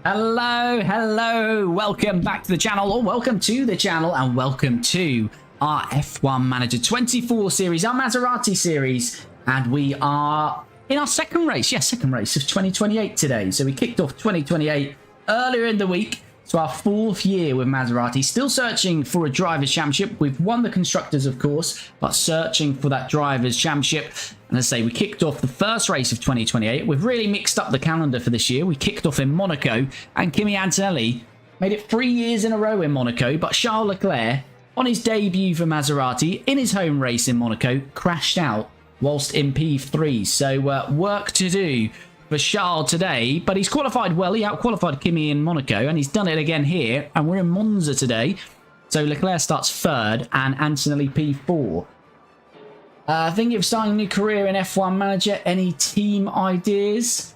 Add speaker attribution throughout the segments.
Speaker 1: Hello, welcome back to the channel, or welcome to the channel, and welcome to our F1 Manager 24 series, our Maserati series, and we are in our second race of 2028 today. So we kicked off 2028 earlier in the week, so our fourth year with Maserati, still searching for a Drivers' Championship. We've won the Constructors, of course, but searching for that Drivers' Championship. And as I say, we kicked off the first race of 2028. We've really mixed up the calendar for this year. We kicked off in Monaco, and Kimi Antonelli made it 3 years in a row in Monaco, but Charles Leclerc, on his debut for Maserati, in his home race in Monaco, crashed out whilst in P3. So work to do for Charles today, but he's qualified well. He out-qualified Kimi in Monaco, and he's done it again here, and we're in Monza today. So Leclerc starts third, and Antonelli P4. Thinking of starting a new career in F1 Manager. Any team ideas?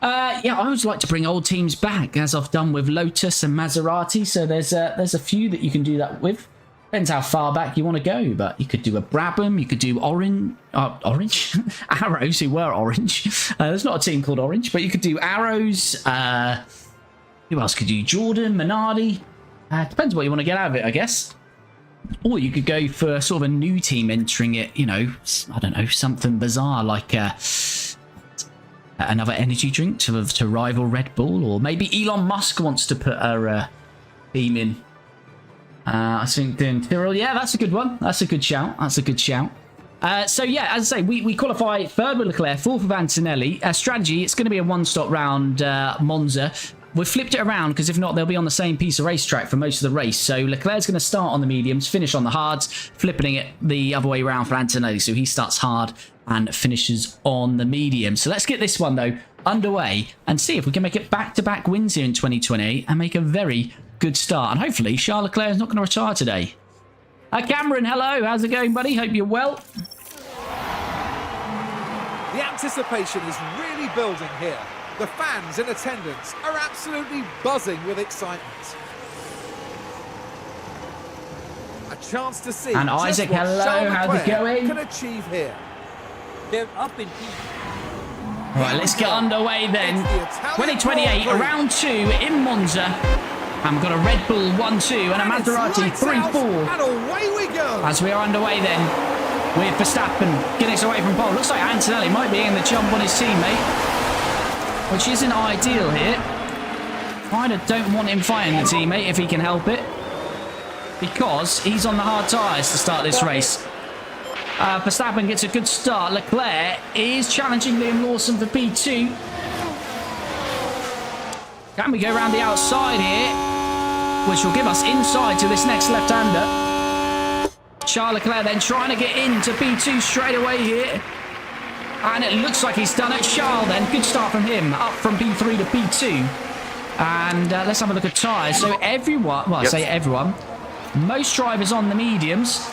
Speaker 1: Yeah, I always like to bring old teams back, as I've done with Lotus and Maserati. So there's a few that you can do that with. Depends how far back you want to go, but you could do a Brabham, you could do Orange, Arrows, who were Orange. There's not a team called Orange, but you could do Arrows. Who else could you? Jordan, Minardi. Depends what you want to get out of it, I guess. Or you could go for sort of a new team entering it, you know, I don't know, something bizarre like another energy drink to rival Red Bull, or maybe Elon Musk wants to put a team in. I think doing Tyrrell, yeah, that's a good one. That's a good shout. So yeah, as I say, we qualify third with Leclerc, fourth with Antonelli. Strategy, it's going to be a one-stop round Monza. We've flipped it around because if not, they'll be on the same piece of racetrack for most of the race. So Leclerc's going to start on the mediums, finish on the hards, flipping it the other way around for Antonelli. So he starts hard and finishes on the medium. So let's get this one, though, underway and see if we can make it back-to-back wins here in 2028 and make a very good start. And hopefully, Charles Leclerc is not going to retire today. Cameron, hello. How's it going, buddy? Hope you're well.
Speaker 2: The anticipation is really building here. The fans in attendance are absolutely buzzing with excitement. A chance to see
Speaker 1: and Isaac,
Speaker 2: just what
Speaker 1: hello,
Speaker 2: Charles
Speaker 1: how's it going?
Speaker 2: Can achieve here.
Speaker 3: They're up in
Speaker 1: All right, let's get underway then. 2028, round 2 in Monza. And we've got a Red Bull 1-2 and a Maserati 3-4.
Speaker 2: And away we go.
Speaker 1: As we are underway then, with Verstappen getting us away from pole. Looks like Antonelli might be in the jump on his teammate, which isn't ideal here. I don't want him fighting the teammate if he can help it, because he's on the hard tyres to start this race. Verstappen gets a good start. Leclerc is challenging Liam Lawson for P2. Can we go around the outside here, which will give us inside to this next left-hander. Charles Leclerc then trying to get into P2 straight away here. And it looks like he's done it. Charles then, good start from him, up from P3 to P2. And let's have a look at tyres. So everyone, well, I say everyone, most drivers on the mediums,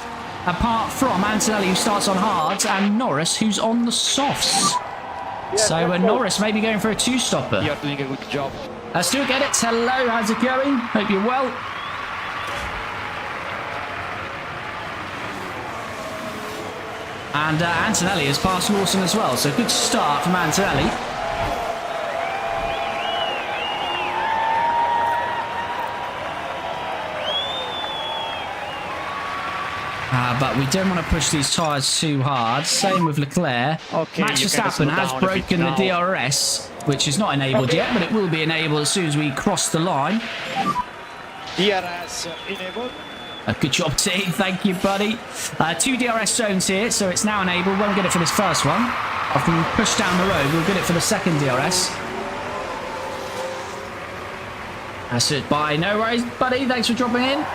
Speaker 1: apart from Antonelli, who starts on hards, and Norris, who's on the softs.
Speaker 3: Yeah,
Speaker 1: so Norris may be going for a two-stopper.
Speaker 3: You're doing a good job.
Speaker 1: Stuart Geddes, hello, how's it going? Hope you're well. And Antonelli has passed Lawson as well, so good start from Antonelli. But we don't want to push these tyres too hard. Same with Leclerc.
Speaker 3: Okay,
Speaker 1: Max Verstappen has broken the DRS, which is not enabled yet, but it will be enabled as soon as we cross the line.
Speaker 3: DRS enabled.
Speaker 1: Good job, team. Thank you, buddy. 2 DRS zones here, so it's now enabled. Won't get it for this first one. After we push down the road, we'll get it for the second DRS. That's it. Bye. No worries, buddy. Thanks for dropping in.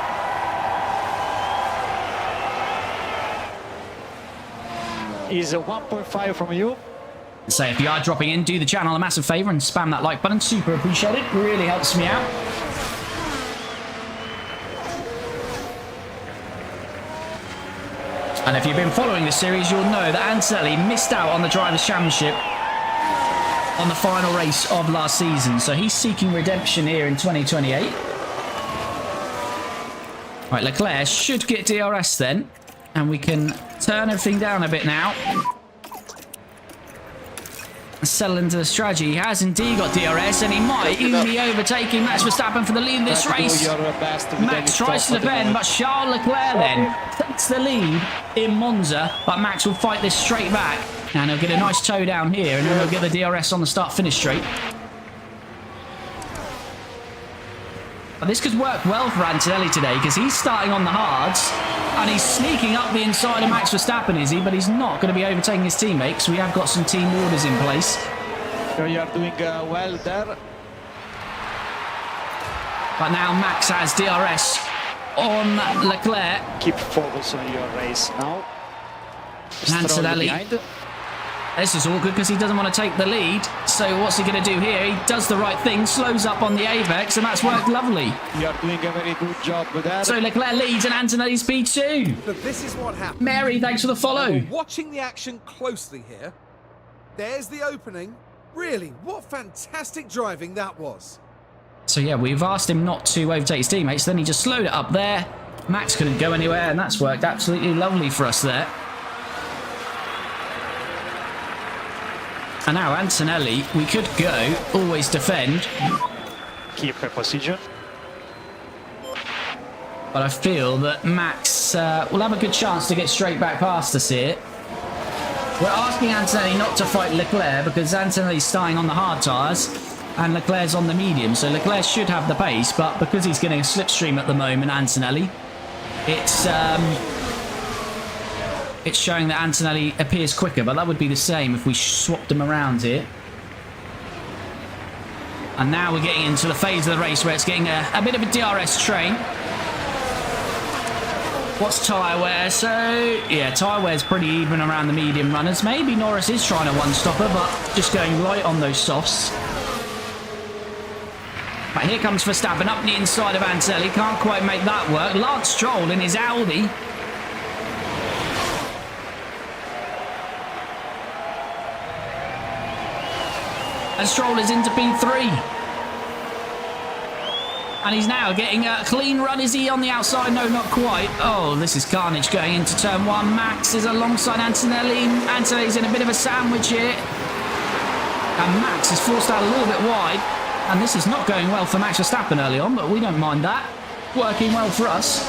Speaker 3: Is a 1.5 from you.
Speaker 1: So if you are dropping in, do the channel a massive favour and spam that like button. Super appreciate it. Really helps me out. And if you've been following this series, you'll know that Antonelli missed out on the Drivers' Championship on the final race of last season. So he's seeking redemption here in 2028. Right, Leclerc should get DRS then. And we can turn everything down a bit now. settle into the strategy. He has indeed got DRS, and he might even be overtaking Max Verstappen for the lead in this race. Max tries to defend, but Charles Leclerc then takes the lead in Monza, but Max will fight this straight back, and he'll get a nice toe down here, and then he'll get the DRS on the start-finish straight. But this could work well for Antonelli today, because he's starting on the hards, and he's sneaking up the inside of Max Verstappen, is he? But he's not going to be overtaking his teammates. We have got some team orders in place.
Speaker 3: So you are doing well there.
Speaker 1: But now Max has DRS on Leclerc.
Speaker 3: Keep focus on your race now.
Speaker 1: Antonelli. This is all good because he doesn't want to take the lead. So what's he going to do here? He does the right thing, slows up on the apex, and that's worked lovely.
Speaker 3: You are doing a very good job with that.
Speaker 1: So Leclerc leads and Antonelli's P2.
Speaker 2: But this is what happened.
Speaker 1: Mary, thanks for the follow.
Speaker 2: We're watching the action closely here. There's the opening. Really, what fantastic driving that was.
Speaker 1: So yeah, we've asked him not to overtake his teammates, then he just slowed it up there. Max couldn't go anywhere, and that's worked absolutely lovely for us there. And now Antonelli, we could go, always defend.
Speaker 3: Keep a position.
Speaker 1: But I feel that Max will have a good chance to get straight back past us here. We're asking Antonelli not to fight Leclerc because Antonelli's starting on the hard tyres and Leclerc's on the medium. So Leclerc should have the pace, but because he's getting a slipstream at the moment, Antonelli, it's showing that Antonelli appears quicker, but that would be the same if we swapped them around here. And now we're getting into the phase of the race where it's getting a bit of a DRS train. What's tyre wear? So, yeah, tyre wear's pretty even around the medium runners. Maybe Norris is trying a one-stopper, but just going light on those softs. But here comes Verstappen up the inside of Antonelli. Can't quite make that work. Lance Stroll in his Audi. And Stroll is into P3. And he's now getting a clean run. Is he on the outside? No, not quite. Oh, this is carnage going into turn one. Max is alongside Antonelli. Antonelli's in a bit of a sandwich here. And Max is forced out a little bit wide. And this is not going well for Max Verstappen early on, but we don't mind that. Working well for us.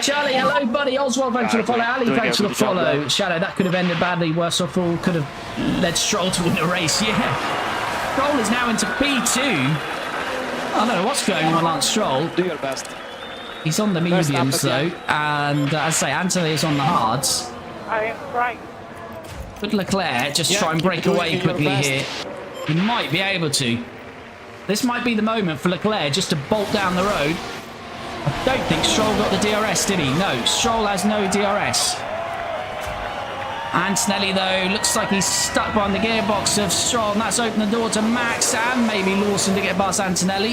Speaker 1: Charlie, hello, buddy. Oswald, thanks for the follow. Ali, thanks for the follow. Shadow, that could have ended badly. Worse off all, could have led Stroll to win the race. Yeah. Stroll is now into P2. I don't know what's going on with Lance Stroll.
Speaker 3: Do your best.
Speaker 1: He's on the mediums, though. And as I say, Antonelli is on the hards.
Speaker 4: Right.
Speaker 1: But Leclerc just try and break away quickly here. He might be able to. This might be the moment for Leclerc just to bolt down the road. I don't think Stroll got the DRS, did he? No, Stroll has no DRS. Antonelli, though, looks like he's stuck behind the gearbox of Stroll, and that's opened the door to Max and maybe Lawson to get past Antonelli.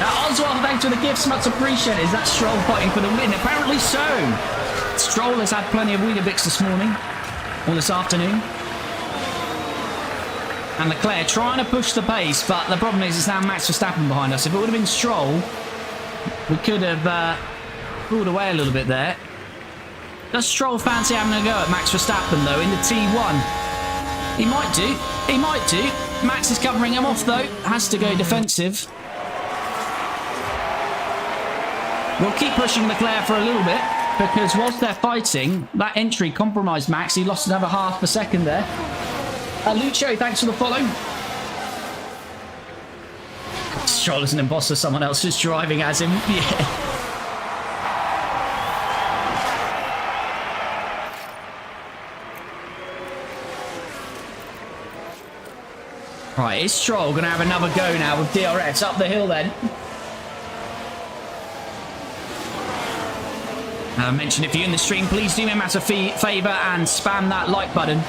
Speaker 1: Now, Oswald, thanks for the gifts, much appreciated. Is that Stroll fighting for the win? Apparently so. Stroll has had plenty of Weetabix this morning, or this afternoon. And Leclerc trying to push the pace, but the problem is it's now Max Verstappen behind us. If it would have been Stroll, we could have pulled away a little bit there. Does Stroll fancy having a go at Max Verstappen, though, in the T1? He might do. He might do. Max is covering him off, though. Has to go defensive. We'll keep pushing Leclerc for a little bit, because whilst they're fighting, that entry compromised Max. He lost another half a second there. Lucio, thanks for the follow. Stroll is an imposter, someone else is driving as him. Yeah. Right, is Stroll going to have another go now with DRS up the hill then? I mentioned if you're in the stream, please do me a massive favour and spam that like button.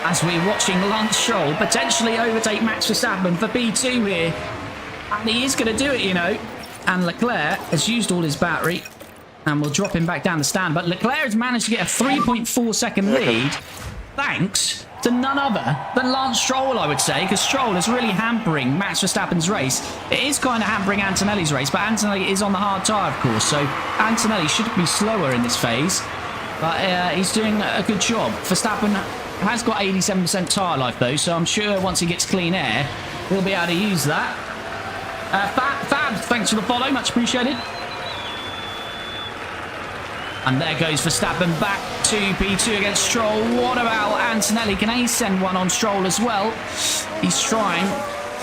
Speaker 1: As we're watching Lance Stroll potentially overtake Max Verstappen for P2 here. And he is going to do it, you know. And Leclerc has used all his battery. And we'll drop him back down the stand. But Leclerc has managed to get a 3.4 second lead. Thanks to none other than Lance Stroll, I would say, because Stroll is really hampering Max Verstappen's race. It is kind of hampering Antonelli's race, but Antonelli is on the hard tyre, of course, so Antonelli should be slower in this phase, but he's doing a good job. Verstappen has got 87% tyre life, though, so I'm sure once he gets clean air, he'll be able to use that. Fab, thanks for the follow, much appreciated. And there goes Verstappen back to P2 against Stroll. What about Antonelli? Can he send one on Stroll as well? He's trying.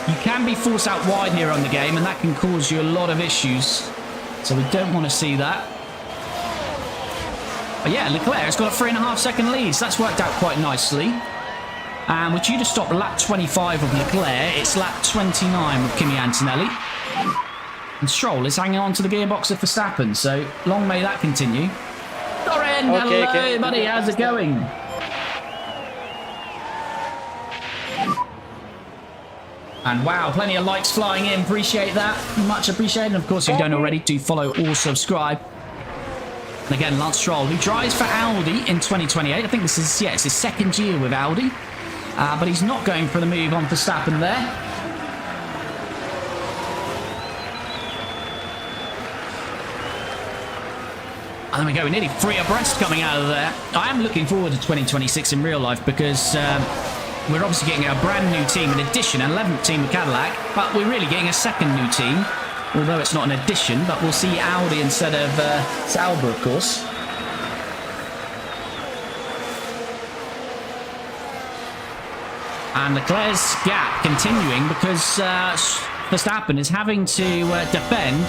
Speaker 1: You can be forced out wide here on the game, and that can cause you a lot of issues. So we don't want to see that. But yeah, Leclerc has got a 3.5 second lead. So that's worked out quite nicely. And we're due to stop lap 25 of Leclerc. It's lap 29 with Kimi Antonelli. And Stroll is hanging on to the gearbox of Verstappen. So long may that continue. Doran, hello, buddy. How's it going? And wow, plenty of likes flying in. Appreciate that. Much appreciated. And of course, if you don't already, do follow or subscribe. And again, Lance Stroll, who drives for Audi in 2028. I think this is, yeah, it's his second year with Audi. But he's not going for the move on Verstappen there. And there we go, nearly 3 abreast coming out of there. I am looking forward to 2026 in real life because we're obviously getting a brand new team in addition, an 11th team with Cadillac, but we're really getting a second new team, although it's not an addition, but we'll see Audi instead of Sauber, of course. And Leclerc's gap continuing because Verstappen is having to defend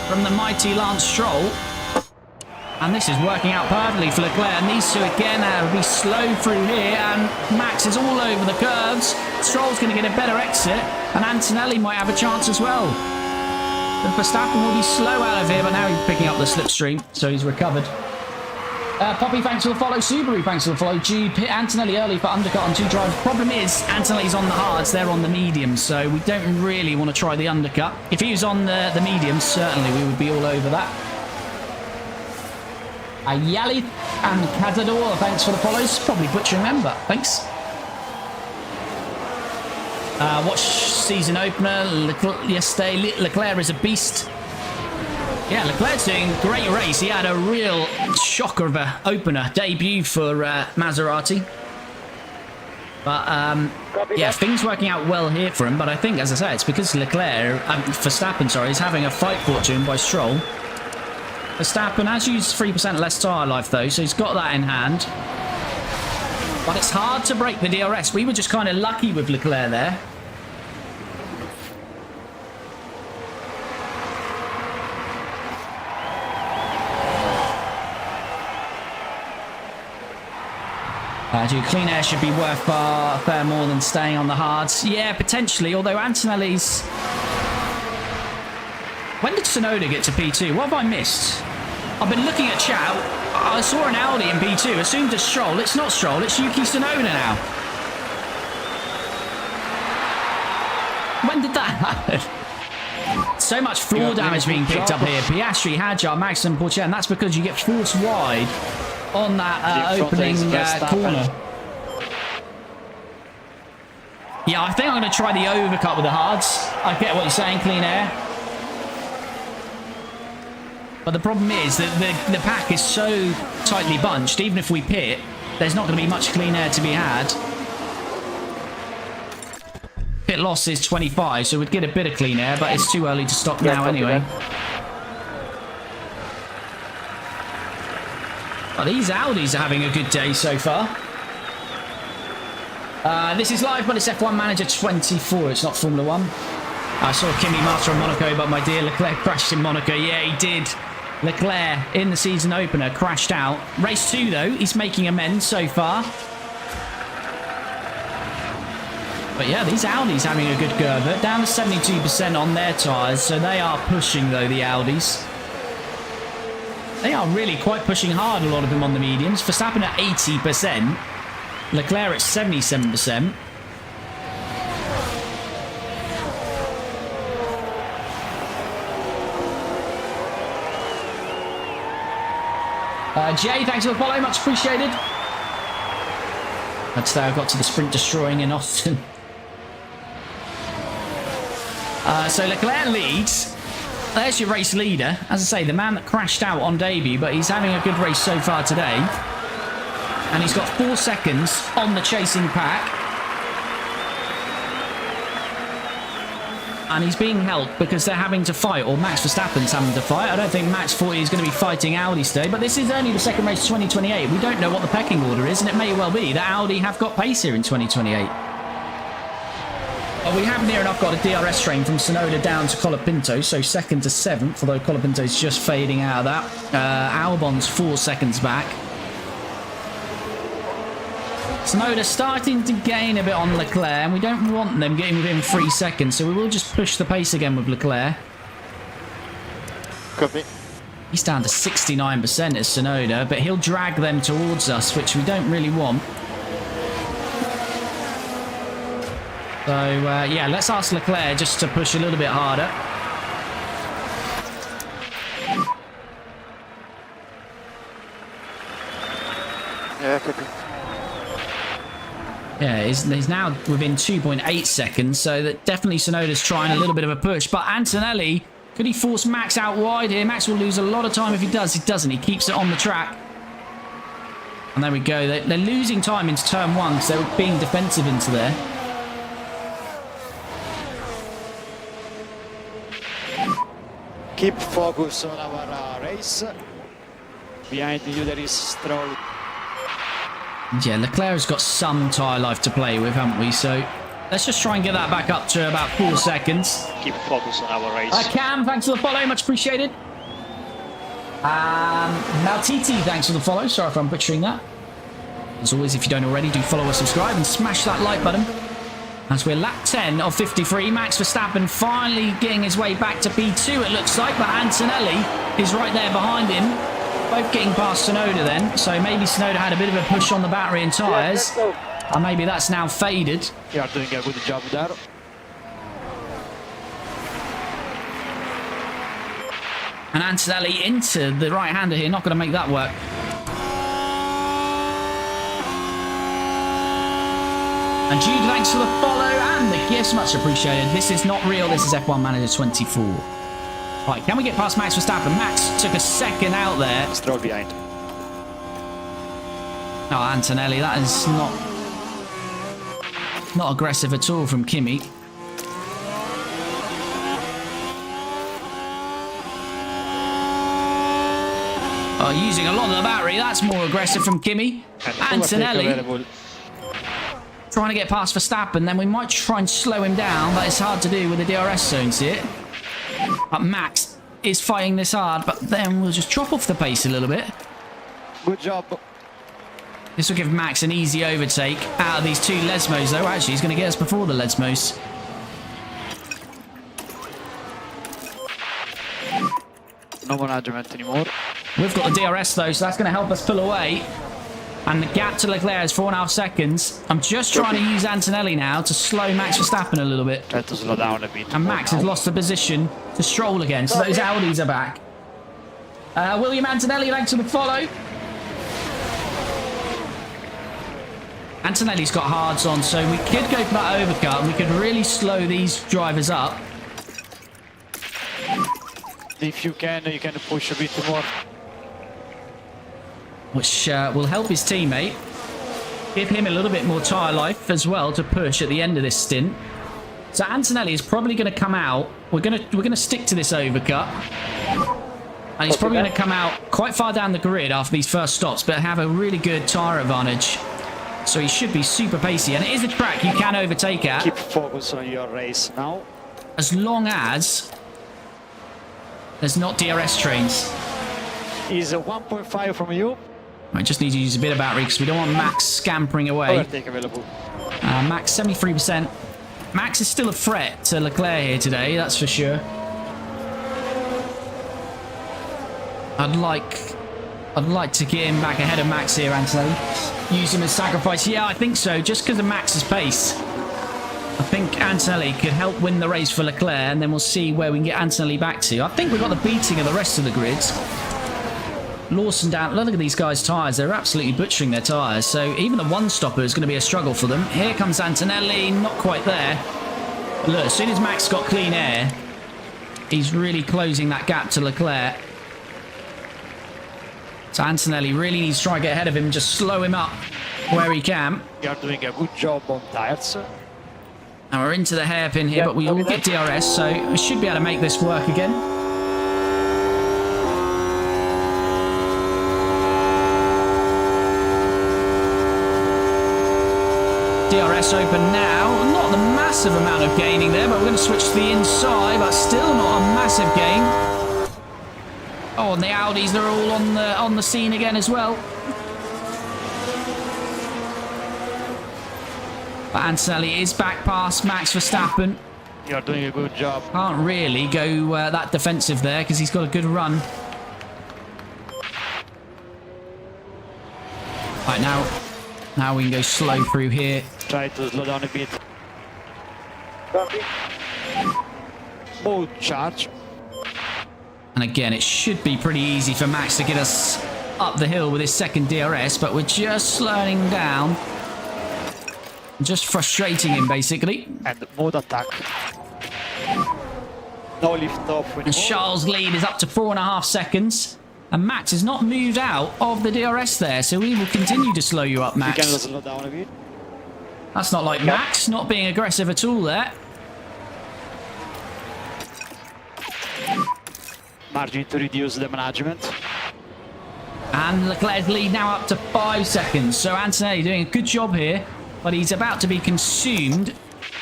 Speaker 1: from the mighty Lance Stroll. And this is working out perfectly for Leclerc. Needs to again be slow through here. And Max is all over the curves. Stroll's going to get a better exit. And Antonelli might have a chance as well. But Verstappen will be slow out of here. But now he's picking up the slipstream. So he's recovered. Poppy, thanks for the follow. Subaru, thanks for the follow. G, Antonelli early for undercut on 2 drives. Problem is, Antonelli's on the hards. They're on the mediums. So we don't really want to try the undercut. If he was on the mediums, certainly we would be all over that. Yali and Cazador, thanks for the follows. Probably butchering them, but thanks. Watch season opener yesterday. Leclerc is a beast. Yeah, Leclerc's doing a great race. He had a real shocker of an opener debut for Maserati. But yeah, things working out well here for him. But I think, as I say, it's because Leclerc, Verstappen, sorry, is having a fight put to him by Stroll. Verstappen has used 3% less tyre life, though, so he's got that in hand. But it's hard to break the DRS. We were just kind of lucky with Leclerc there. Clean air should be worth far more than staying on the hards. Yeah, potentially, although Antonelli's... When did Tsunoda get to P2? What have I missed? I've been looking at chat. I saw an Audi in P2. Assumed it's Stroll. It's not Stroll. It's Yuki Tsunoda now. When did that happen? So much floor damage being picked up here. Piastri, Hadjar, Max and Portier. And that's because you get forced wide on that opening corner. Yeah, I think I'm going to try the overcut with the hards. I get what you're saying, clean air. But the problem is that the pack is so tightly bunched, even if we pit, there's not going to be much clean air to be had. Pit loss is 25, so we'd get a bit of clean air, but it's too early to stop now anyway. Well, these Audis are having a good day so far. This is live, but it's F1 Manager 24. It's not Formula 1. I saw Kimi master of Monaco, but my dear Leclerc crashed in Monaco. Yeah, he did. Leclerc in the season opener crashed out. Race 2, though, he's making amends so far. But yeah, these Audis having a good go of it. Down to 72% on their tyres, so they are pushing, though, the Audis. They are really quite pushing hard, a lot of them on the mediums. Verstappen at 80%. Leclerc at 77%. Jay, thanks for the follow, much appreciated. That's how I got to the sprint destroying in Austin. So Leclerc leads. There's your race leader. As I say, the man that crashed out on debut, but he's having a good race so far today. And he's got 4 seconds on the chasing pack. And he's being helped because they're having to fight, or Max Verstappen's having to fight. I don't think Max 40 is going to be fighting Audi today, but this is only the second race of 2028. We don't know what the pecking order is, and it may well be that Audi have got pace here in 2028. We have near enough got a DRS train from Tsunoda down to Colapinto, so 2nd to 7th, although Colapinto's just fading out of that. Albon's 4 seconds back. Tsunoda starting to gain a bit on Leclerc, and we don't want them getting within 3 seconds, so we will just push the pace again with Leclerc.
Speaker 4: Copy.
Speaker 1: He's down to 69% as Tsunoda, but he'll drag them towards us, which we don't really want. So, yeah, let's ask Leclerc just to push a little bit harder.
Speaker 4: Yeah, copy.
Speaker 1: Yeah, he's now within 2.8 seconds, so that definitely Tsunoda's trying a little bit of a push. But Antonelli, could he force Max out wide here? Max will lose a lot of time if he does. He doesn't. He keeps it on the track. And there we go. They're losing time into turn 1 because they're being defensive into there.
Speaker 3: Keep focus on our race. Behind you there is Stroll.
Speaker 1: Yeah, Leclerc has got some tyre life to play with, haven't we? So let's just try and get that back up to about 4 seconds.
Speaker 3: Keep focus on our race.
Speaker 1: Cam, thanks for the follow. Much appreciated. Maltiti, thanks for the follow. Sorry if I'm butchering that. As always, if you don't already, do follow or subscribe and smash that like button. As we're lap 10 of 53, Max Verstappen finally getting his way back to P2, it looks like, but Antonelli is right there behind him. Both getting past Tsunoda then, so maybe Tsunoda had a bit of a push on the battery and tyres, and maybe that's now faded.
Speaker 3: You are doing a good job there.
Speaker 1: And Antonelli into the right-hander here, not going to make that work. And Jude, thanks for the follow and the gifts, much appreciated. This is not real, this is F1 Manager 24. Right, can we get past Max Verstappen? Max took a second out there.
Speaker 3: Stroll behind.
Speaker 1: Oh, Antonelli, that is not aggressive at all from Kimi. Oh, using a lot of the battery, that's more aggressive from Kimi. Antonelli trying to get past Verstappen, then we might try and slow him down, but it's hard to do with the DRS zones here. But Max is fighting this hard, but then we'll just drop off the pace a little bit.
Speaker 3: Good job.
Speaker 1: This will give Max an easy overtake out of these 2 Lesmos, though. Actually, he's going to get us before the Lesmos.
Speaker 3: No management anymore.
Speaker 1: We've got the DRS, though, so that's going to help us pull away. And the gap to Leclerc is 4.5 seconds. I'm just trying to use Antonelli now to slow Max Verstappen a little bit.
Speaker 3: Try to slow down a bit.
Speaker 1: And Max has lost the position to Stroll again, so those Audis are back. William Antonelli, thanks for the follow. Antonelli's got hards on, so we could go for that overcut, and we could really slow these drivers up.
Speaker 3: If you can push a bit more.
Speaker 1: Which will help his teammate. Give him a little bit more tyre life as well to push at the end of this stint. So Antonelli is probably going to come out. We're going to stick to this overcut. And he's probably going to come out quite far down the grid after these first stops, but have a really good tyre advantage. So he should be super pacey. And it is a track you can overtake at.
Speaker 3: Keep focus on your race now.
Speaker 1: As long as there's not DRS trains.
Speaker 3: Is a 1.5 from you.
Speaker 1: I just need to use a bit of battery because we don't want Max scampering away.
Speaker 3: Overtake available.
Speaker 1: Max 73%. Max is still a threat to Leclerc here today, that's for sure. I'd like to get him back ahead of Max here, Antonelli. Use him as sacrifice. Yeah, I think so, just because of Max's pace. I think Antonelli could help win the race for Leclerc, and then we'll see where we can get Antonelli back to. I think we've got the beating of the rest of the grids. Lawson down. Look at these guys' tyres. They're absolutely butchering their tyres. So even the one-stopper is going to be a struggle for them. Here comes Antonelli. Not quite there. But look, as soon as Max got clean air, he's really closing that gap to Leclerc. So Antonelli really needs to try and get ahead of him and just slow him up where he can.
Speaker 3: You are doing a good job on tires.
Speaker 1: And we're into the hairpin here, but we all get DRS, so we should be able to make this work again. DRS open now. Not the massive amount of gaining there, but we're going to switch to the inside, but still not a massive gain. Oh, and the Audis, they're all on the scene again as well. But Antonelli is back past Max Verstappen.
Speaker 3: You're doing a good job.
Speaker 1: Can't really go that defensive there because he's got a good run. Right, now we can go slow through here.
Speaker 3: Try to slow down a bit. Mode charge.
Speaker 1: And again, it should be pretty easy for Max to get us up the hill with his second DRS, but we're just slowing down. Just frustrating him, basically.
Speaker 3: And mode attack. No lift off anymore.
Speaker 1: And Charles' lead is up to 4.5 seconds. And Max has not moved out of the DRS there, so we will continue to slow you up,
Speaker 3: You
Speaker 1: Max.
Speaker 3: can slow down a bit.
Speaker 1: That's not like Max, not being aggressive at all there.
Speaker 3: Margin to reduce the management.
Speaker 1: And Leclerc's lead now up to 5 seconds. So Antonelli doing a good job here, but he's about to be consumed.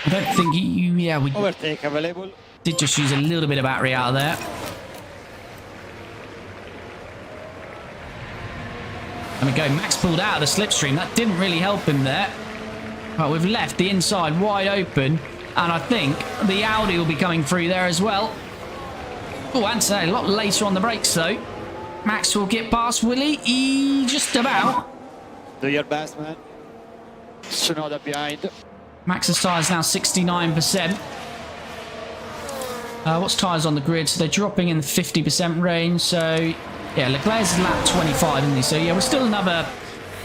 Speaker 1: I don't think we
Speaker 3: Overtake available.
Speaker 1: did just use a little bit of battery out of there. And we go, Max pulled out of the slipstream. That didn't really help him there. But we've left the inside wide open. And I think the Audi will be coming through there as well. Oh, Antonelli a lot later on the brakes though. Max will get past Willie. Just about.
Speaker 3: Do your best, man. Tsunoda behind.
Speaker 1: Max's tyres now 69%. What's tyres on the grid? So they're dropping in the 50% range. So, yeah, Leclerc's lap 25, isn't he? So, yeah, we're still another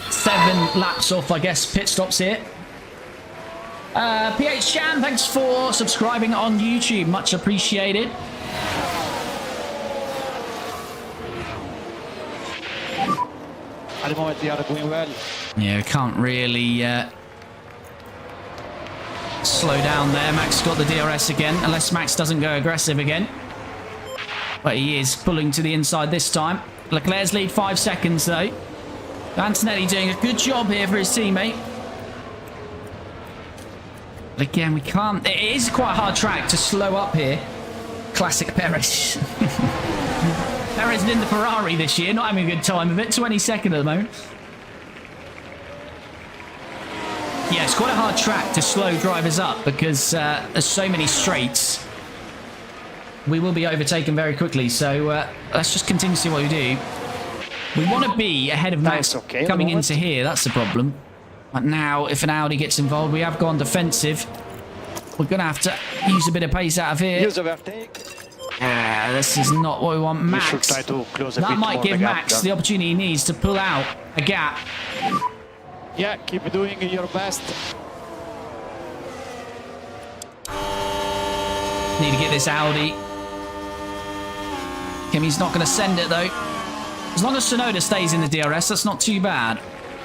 Speaker 1: 7 laps off, I guess, pit stops here. PH Chan, thanks for subscribing on YouTube. Much appreciated.
Speaker 3: At the moment, they are doing well.
Speaker 1: Yeah, we can't really slow down there. Max got the DRS again, unless Max doesn't go aggressive again. But he is pulling to the inside this time. Leclerc's lead 5 seconds, though. Antonelli doing a good job here for his teammate. But again, we can't... It is quite a hard track to slow up here. Classic Perez. Perez in the Ferrari this year, not having a good time of it. 22nd at the moment. Yeah, it's quite a hard track to slow drivers up because there's so many straights. We will be overtaken very quickly, so let's just continue to see what we do. We want to be ahead of Max coming into here. That's the problem. But now, if an Audi gets involved, we have gone defensive. We're going to have to use a bit of pace out of here.
Speaker 3: Use overtake.
Speaker 1: Yeah, this is not what we want. Max.
Speaker 3: We should try to close a
Speaker 1: that
Speaker 3: bit
Speaker 1: might
Speaker 3: more
Speaker 1: give
Speaker 3: the gap,
Speaker 1: Max the opportunity he needs to pull out a gap.
Speaker 3: Yeah, keep doing your best.
Speaker 1: Need to get this Audi. Kimi's not going to send it though. As long as Tsunoda stays in the DRS, that's not too bad.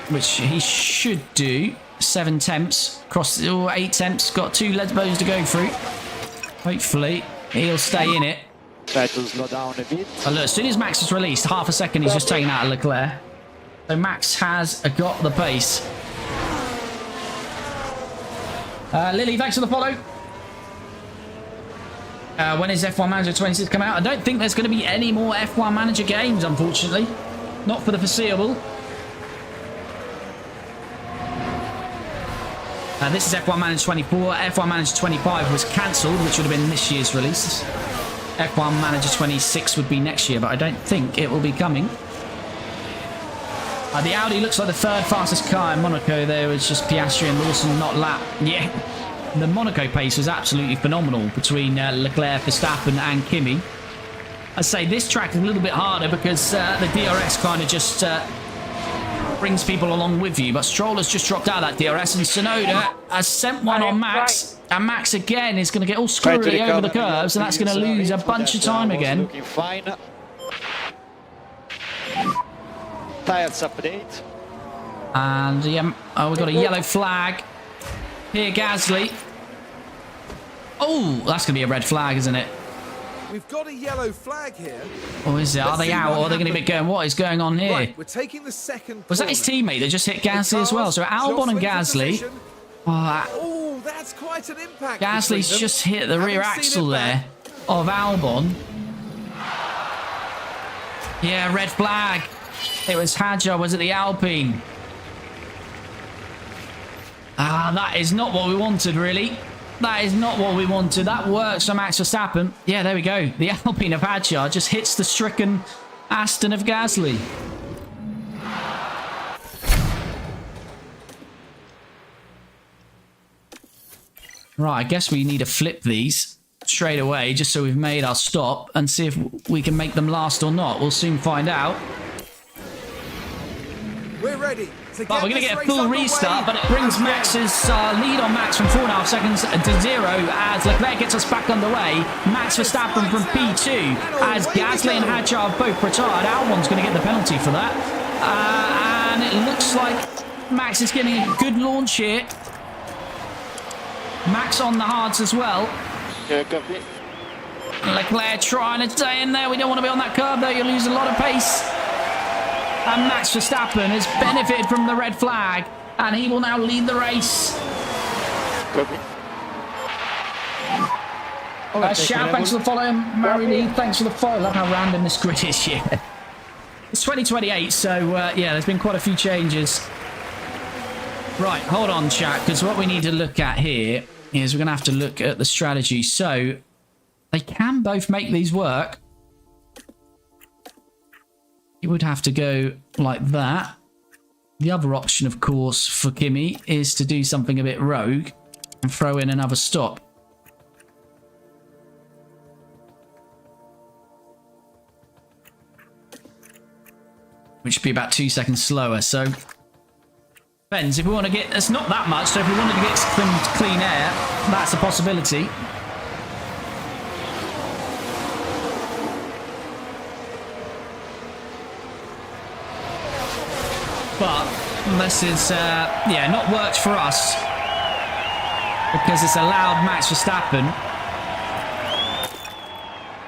Speaker 1: Which he should do. 7 temps. Across 8 temps. Got 2 Lesbos to go through. Hopefully, he'll stay in it.
Speaker 3: Try to slow down a bit.
Speaker 1: But look, as soon as Max is released, half a second he's just taken out of Leclerc. So Max has got the pace. Lily, thanks for the follow. When is F1 Manager 26 come out? I don't think there's going to be any more F1 Manager games, unfortunately. Not for the foreseeable. This is F1 Manager 24. F1 Manager 25 was cancelled, which would have been this year's release. F1 Manager 26 would be next year, but I don't think it will be coming. The Audi looks like the 3rd fastest car in Monaco. There was just Piastri and Lawson not lap. Yeah, the Monaco pace was absolutely phenomenal between Leclerc, Verstappen and Kimi. I say this track is a little bit harder because the DRS kind of just brings people along with you. But Stroll has just dropped out of that DRS, and Tsunoda has sent one on Max. And Max again is going to get all squirrely over the curves, and that's going to lose a bunch of time again.
Speaker 3: Looking fine. Tires update.
Speaker 1: And yeah, oh, we've got a yellow flag. Here, Gasly. Oh, that's going to be a red flag, isn't it?
Speaker 2: We've got a yellow flag here.
Speaker 1: Or is it? Are they out, or are they going to be going, what is going on here?
Speaker 2: Right, we're taking the second
Speaker 1: Was that his teammate that just hit Gasly as well? So Albon and Gasly.
Speaker 2: Oh, that's quite an impact.
Speaker 1: Gasly's just hit the rear axle there of Albon. Yeah, red flag. It was Hadjar, was it the Alpine? That is not what we wanted, really. That is not what we wanted. That works for Max Verstappen. Yeah, there we go. The Alpine of Hadjar just hits the stricken Aston of Gasly. Right, I guess we need to flip these straight away just so we've made our stop and see if we can make them last or not. We'll soon find out.
Speaker 2: We're ready.
Speaker 1: But we're going to get a full restart, but it brings Max's lead on Max from 4.5 seconds to 0 as Leclerc gets us back underway. Max Verstappen from P2 as Gasly and Hadjar have both retired. Albon's going to get the penalty for that. And it looks like Max is getting a good launch here. Max on the hards as well. Leclerc trying to stay in there. We don't want to be on that curve though. You lose a lot of pace. And Max Verstappen has benefited from the red flag, and he will now lead the race. Shout, thanks for the follow. Mary Lee, thanks for the follow. Love how random this grid is here. It's 2028, so yeah, there's been quite a few changes. Right, hold on, chat, because what we need to look at here is we're going to have to look at the strategy. So they can both make these work. You would have to go like that. The other option, of course, for Kimi is to do something a bit rogue and throw in another stop. Which would be about 2 seconds slower. So, depends. If we want to get... It's not that much, so if we wanted to get some clean air, that's a possibility. But this is, yeah, not worked for us because it's allowed Max Verstappen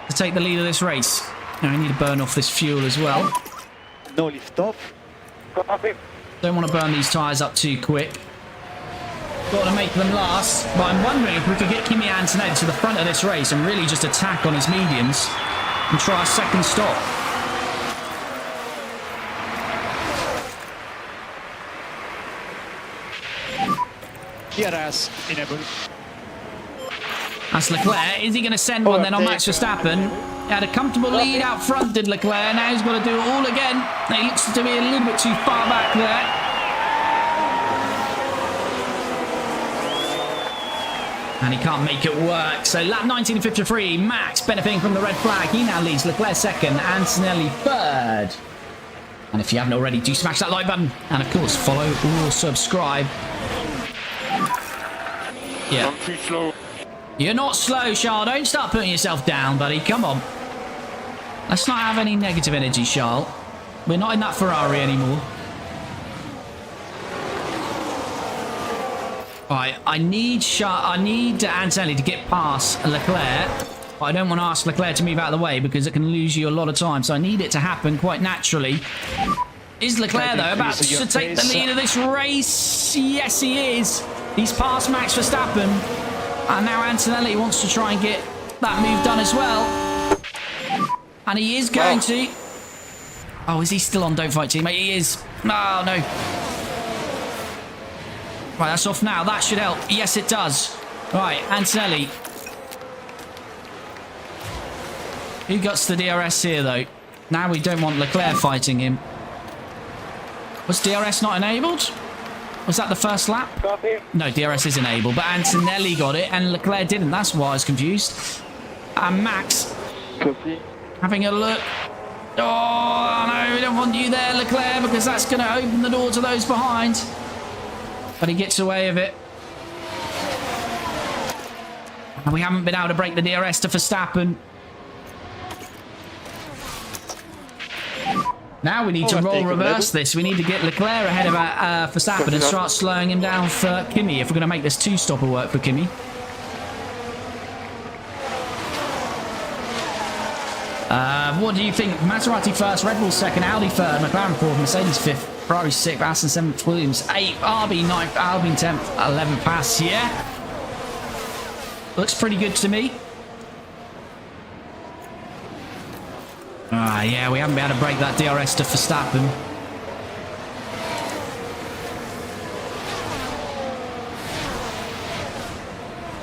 Speaker 1: to take the lead of this race. Now we need to burn off this fuel as well.
Speaker 3: No lift off.
Speaker 1: Don't want to burn these tyres up too quick. Got to make them last. But I'm wondering if we could get Kimi Antonelli to the front of this race and really just attack on his mediums and try a second stop.
Speaker 3: DRS enabled.
Speaker 1: That's Leclerc. Is he going to send one then on Max Verstappen? He had a comfortable lead out front, did Leclerc. Now he's got to do it all again. He looks to be a little bit too far back there. And he can't make it work. So lap 19.53, Max benefiting from the red flag. He now leads Leclerc second, Antonelli third. And if you haven't already, do smash that like button. And of course, follow or subscribe. Yeah.
Speaker 4: I'm too slow.
Speaker 1: You're not slow, Charles. Don't start putting yourself down, buddy. Come on. Let's not have any negative energy, Charles. We're not in that Ferrari anymore. Right, I need Antonelli to get past Leclerc. But I don't want to ask Leclerc to move out of the way because it can lose you a lot of time. So I need it to happen quite naturally. Is Leclerc, though, about to take the lead of this race? Yes, he is. He's passed Max Verstappen. And now Antonelli wants to try and get that move done as well. And he is going to... Oh, is he still on Don't Fight Teammate? He is. Oh, no. Right, that's off now. That should help. Yes, it does. Right, Antonelli. Who got the DRS here, though? Now we don't want Leclerc fighting him. Was DRS not enabled? Was that the first lap?
Speaker 4: Copy.
Speaker 1: No, DRS is enabled, but Antonelli got it and Leclerc didn't. That's why I was confused. And Max.
Speaker 4: Copy.
Speaker 1: Having a look. Oh, no, we don't want you there, Leclerc, because that's going to open the door to those behind. But he gets away with it. And we haven't been able to break the DRS to Verstappen. Now we need to role reverse this. We need to get Leclerc ahead of Verstappen and start slowing him down for Kimi if we're going to make this two-stopper work for Kimi. What do you think? Maserati first, Red Bull second, Audi third, McLaren fourth, Mercedes fifth, Ferrari sixth, Aston seventh, Williams eighth, RB ninth, Alpine 10th, 11th pass. Yeah. Looks pretty good to me. Yeah, we haven't been able to break that DRS to Verstappen.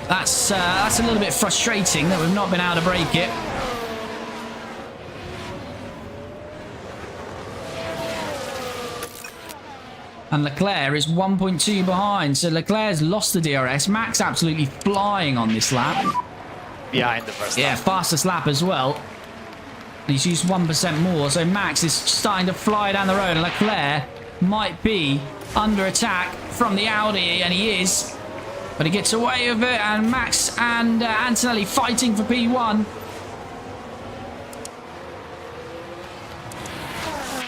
Speaker 1: That's a little bit frustrating that we've not been able to break it. And Leclerc is 1.2 behind, so Leclerc's lost the DRS. Max absolutely flying on this lap.
Speaker 3: Behind the first lap.
Speaker 1: Yeah, fastest lap as well. He's used 1% more, so Max is starting to fly down the road, and Leclerc might be under attack from the Audi, and he is. But he gets away with it, and Max and Antonelli fighting for P1.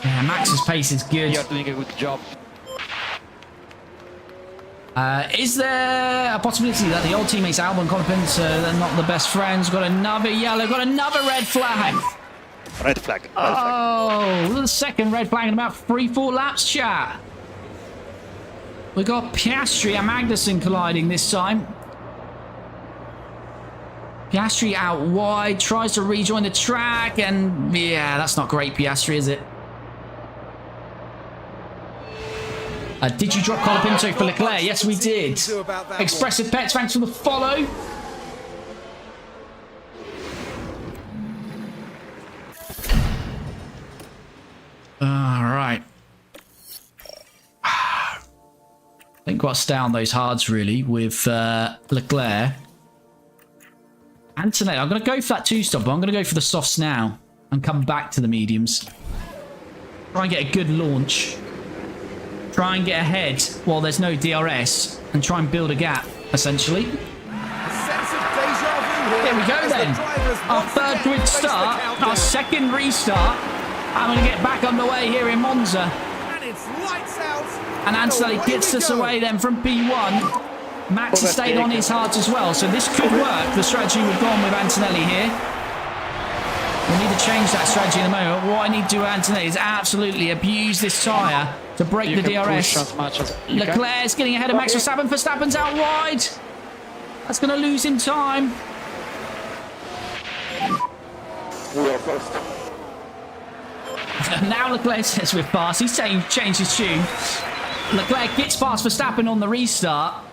Speaker 1: Yeah, Max's pace is good.
Speaker 3: You're doing a good job.
Speaker 1: Is there a possibility that the old teammates Albon Colapinto, they're not the best friends? Got another yellow, got another red flag.
Speaker 3: Red flag.
Speaker 1: Oh, the second red flag in about 3-4 laps, chat. We got Piastri and Magnussen colliding this time. Piastri out wide, tries to rejoin the track, and yeah, that's not great, Piastri, is it? Did you drop Colapinto for Leclerc? Yes, we did. Expressive Pets, thanks for the follow. All right. I think got to stay on those hards, really, with Leclerc. Antonelli, I'm going to go for that two-stop, but I'm going to go for the softs now and come back to the mediums. Try and get a good launch. Try and get ahead while there's no DRS and try and build a gap, essentially. Here we go then. Our third grid start, our second restart. I'm going to get back underway here in Monza. And Antonelli gets us away then from P1. Max has stayed on his hards as well, so this could work, the strategy we've gone with Antonelli here. We need to change that strategy in the moment. What I need to do with Antonelli is absolutely abuse this tyre to break the DRS. Leclerc's getting ahead of Max Verstappen. Verstappen's out wide. That's going to lose him time.
Speaker 4: We are first.
Speaker 1: Now Leclerc says we're fast. He's changed his tune. Leclerc gets past Verstappen on the restart.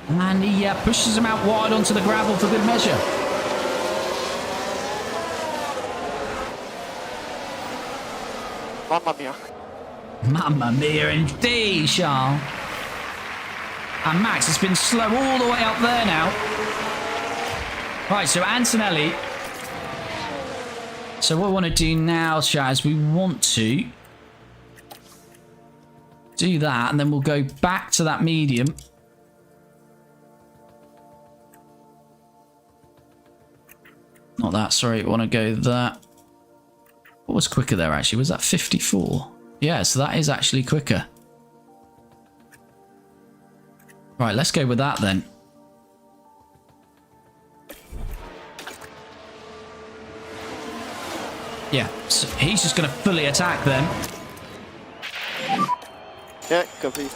Speaker 1: And he pushes him out wide onto the gravel for good measure.
Speaker 4: Mamma mia.
Speaker 1: Mamma mia indeed, Charles. And Max has been slow all the way up there now. Right, so Antonelli. So what we want to do now, Charles, is we want to do that, and then we'll go back to that medium. Not that, sorry, we want to go that. What was quicker there, actually? Was that 54? Yeah, so that is actually quicker. Right, let's go with that then. Yeah, so he's just going to fully attack then.
Speaker 4: Yeah, copy.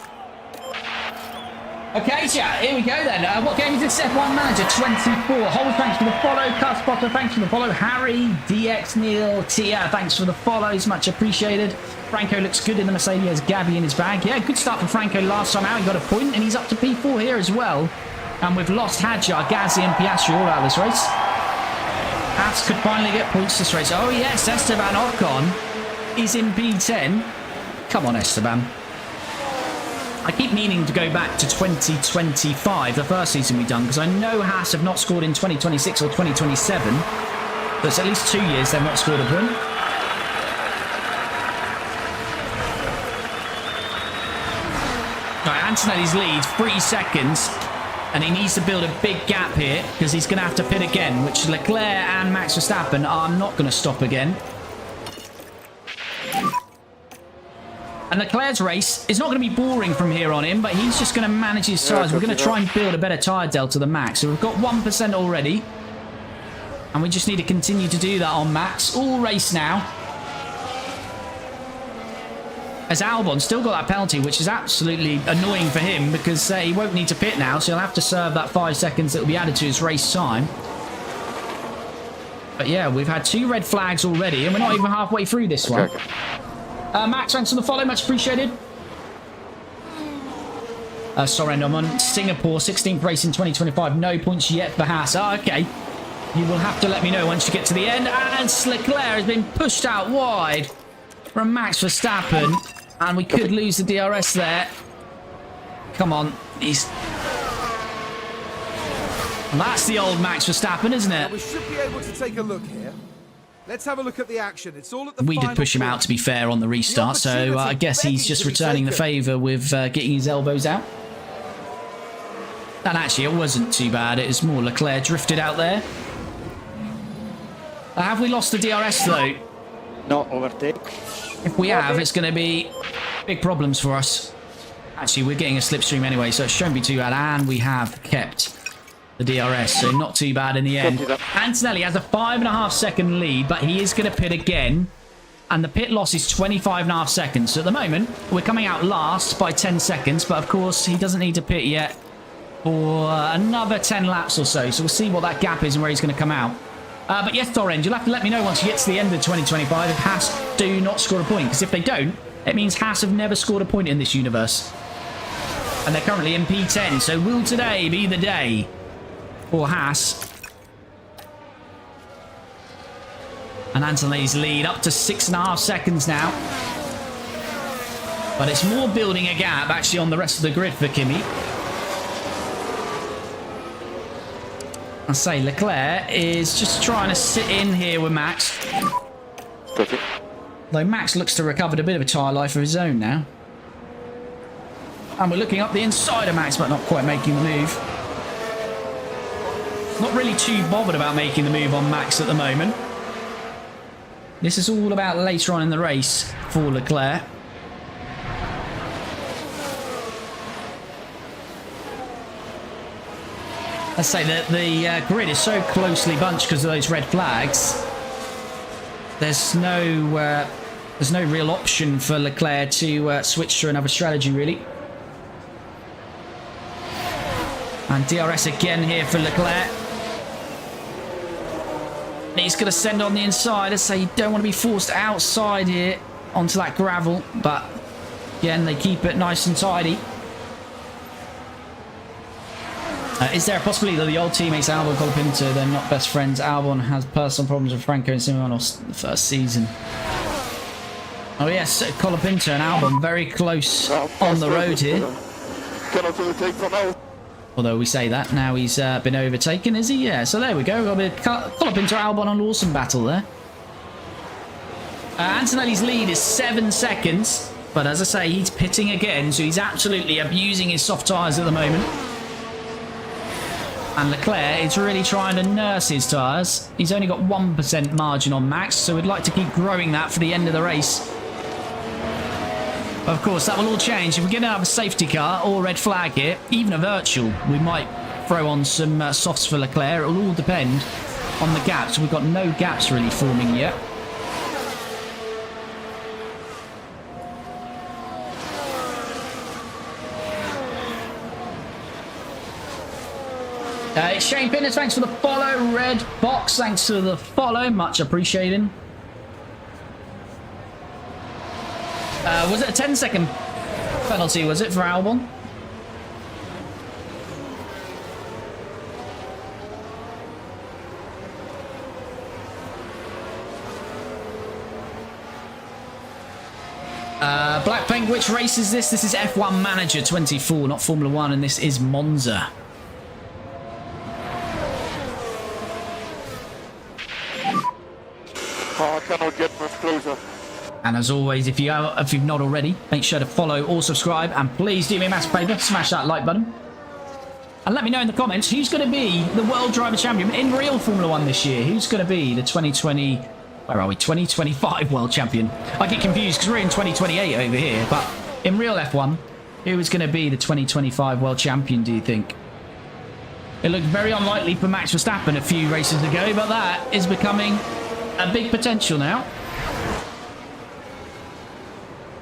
Speaker 1: Okay, chat, here we go then. What game is this? F1 Manager 24. Hold, thanks for the follow. Cuz Potter, thanks for the follow. Harry, DX, Neil, Tia, thanks for the follows. Much appreciated. Franco looks good in the Mercedes. He has Gabby in his bag. Yeah, good start for Franco last time out. He got a point, and he's up to P4 here as well. And we've lost Hadjar, Gazzi, and Piastri all out of this race. Haas could finally get points this race. Oh, yes, Esteban Ocon is in P10. Come on, Esteban. I keep meaning to go back to 2025, the first season we've done, because I know Haas have not scored in 2026 or 2027. That's at least 2 years they've not scored a point. Right, Antonelli's lead, 3 seconds. And he needs to build a big gap here because he's going to have to pit again, which Leclerc and Max Verstappen are not going to stop again. And Leclerc's race is not going to be boring from here on in, but he's just going to manage his tyres. We're going to try and build a better tyre delta than Max. So we've got 1% already. And we just need to continue to do that on Max. All race now. As Albon still got that penalty, which is absolutely annoying for him because he won't need to pit now, so he'll have to serve that 5 seconds that will be added to his race time. But yeah, we've had 2 red flags already, and we're not even halfway through this one. Max, thanks for the follow, much appreciated. Sorry, no, I'm on Singapore, 16th race in 2025, no points yet for Haas. Oh, okay. You will have to let me know once you get to the end. And Leclerc has been pushed out wide from Max Verstappen. And we could lose the DRS there. Come on. And that's the old Max Verstappen, isn't it?
Speaker 2: Now we should be able to take a look here. Let's have a look at the action. It's all at the
Speaker 1: We did push him out, to be fair, on the restart. So I guess he's just returning the favour with getting his elbows out. And actually, it wasn't too bad. It was more Leclerc drifted out there. Have we lost the DRS, though?
Speaker 3: No overtake.
Speaker 1: If we have, it's going to be big problems for us. Actually, we're getting a slipstream anyway, so it shouldn't be too bad. And we have kept the DRS, so not too bad in the end. Antonelli has a 5.5 second lead, but he is going to pit again. And the pit loss is 25.5 seconds. So at the moment, we're coming out last by 10 seconds. But of course, he doesn't need to pit yet for another 10 laps or so. So we'll see what that gap is and where he's going to come out. But yes, Torrens, you'll have to let me know once you get to the end of 2025 if Haas do not score a point. Because if they don't, it means Haas have never scored a point in this universe. And they're currently in P10. So will today be the day for Haas? And Antonelli's lead up to 6.5 seconds now. But it's more building a gap actually on the rest of the grid for Kimi. I say Leclerc is just trying to sit in here with Max. Though Max looks to have recovered a bit of a tyre life of his own now. And we're looking up the inside of Max, but not quite making the move. Not really too bothered about making the move on Max at the moment. This is all about later on in the race for Leclerc. Let's say that the grid is so closely bunched because of those red flags. There's no real option for Leclerc to switch to another strategy, really. And DRS again here for Leclerc. He's going to send on the inside. Let's say you don't want to be forced outside here onto that gravel. But again, they keep it nice and tidy. Is there a possibility that the old teammates Albon and Colapinto, they're not best friends? Albon has personal problems with Franco and Simon the first season. Oh yes, Colapinto and Albon very close on the road here.
Speaker 4: Cannot overtake from out.
Speaker 1: Although we say that, now he's been overtaken, is he? Yeah, so there we go. We've got a bit of Colapinto Albon on Lawson battle there. Antonelli's lead is 7 seconds. But as I say, he's pitting again, so he's absolutely abusing his soft tyres at the moment. And Leclerc is really trying to nurse his tyres. He's only got 1% margin on Max, so we'd like to keep growing that for the end of the race. Of course, that will all change. If we get another safety car or red flag here, even a virtual, we might throw on some softs for Leclerc. It will all depend on the gaps. We've got no gaps really forming yet. Shane Pinners, thanks for the follow. Red Box, thanks for the follow. Much appreciated. Was it a 10-second penalty, was it, for Albon? Blackpink, which race is this? This is F1 Manager 24, not Formula 1, and this is Monza.
Speaker 4: get much closer.
Speaker 1: And as always, if you've not already, make sure to follow or subscribe. And please do me a massive favour, smash that like button. And let me know in the comments who's going to be the World Driver Champion in real Formula 1 this year. Who's going to be the 2020... Where are we? 2025 World Champion. I get confused because we're in 2028 over here. But in real F1, who is going to be the 2025 World Champion, do you think? It looked very unlikely for Max Verstappen a few races ago, but that is becoming a big potential now.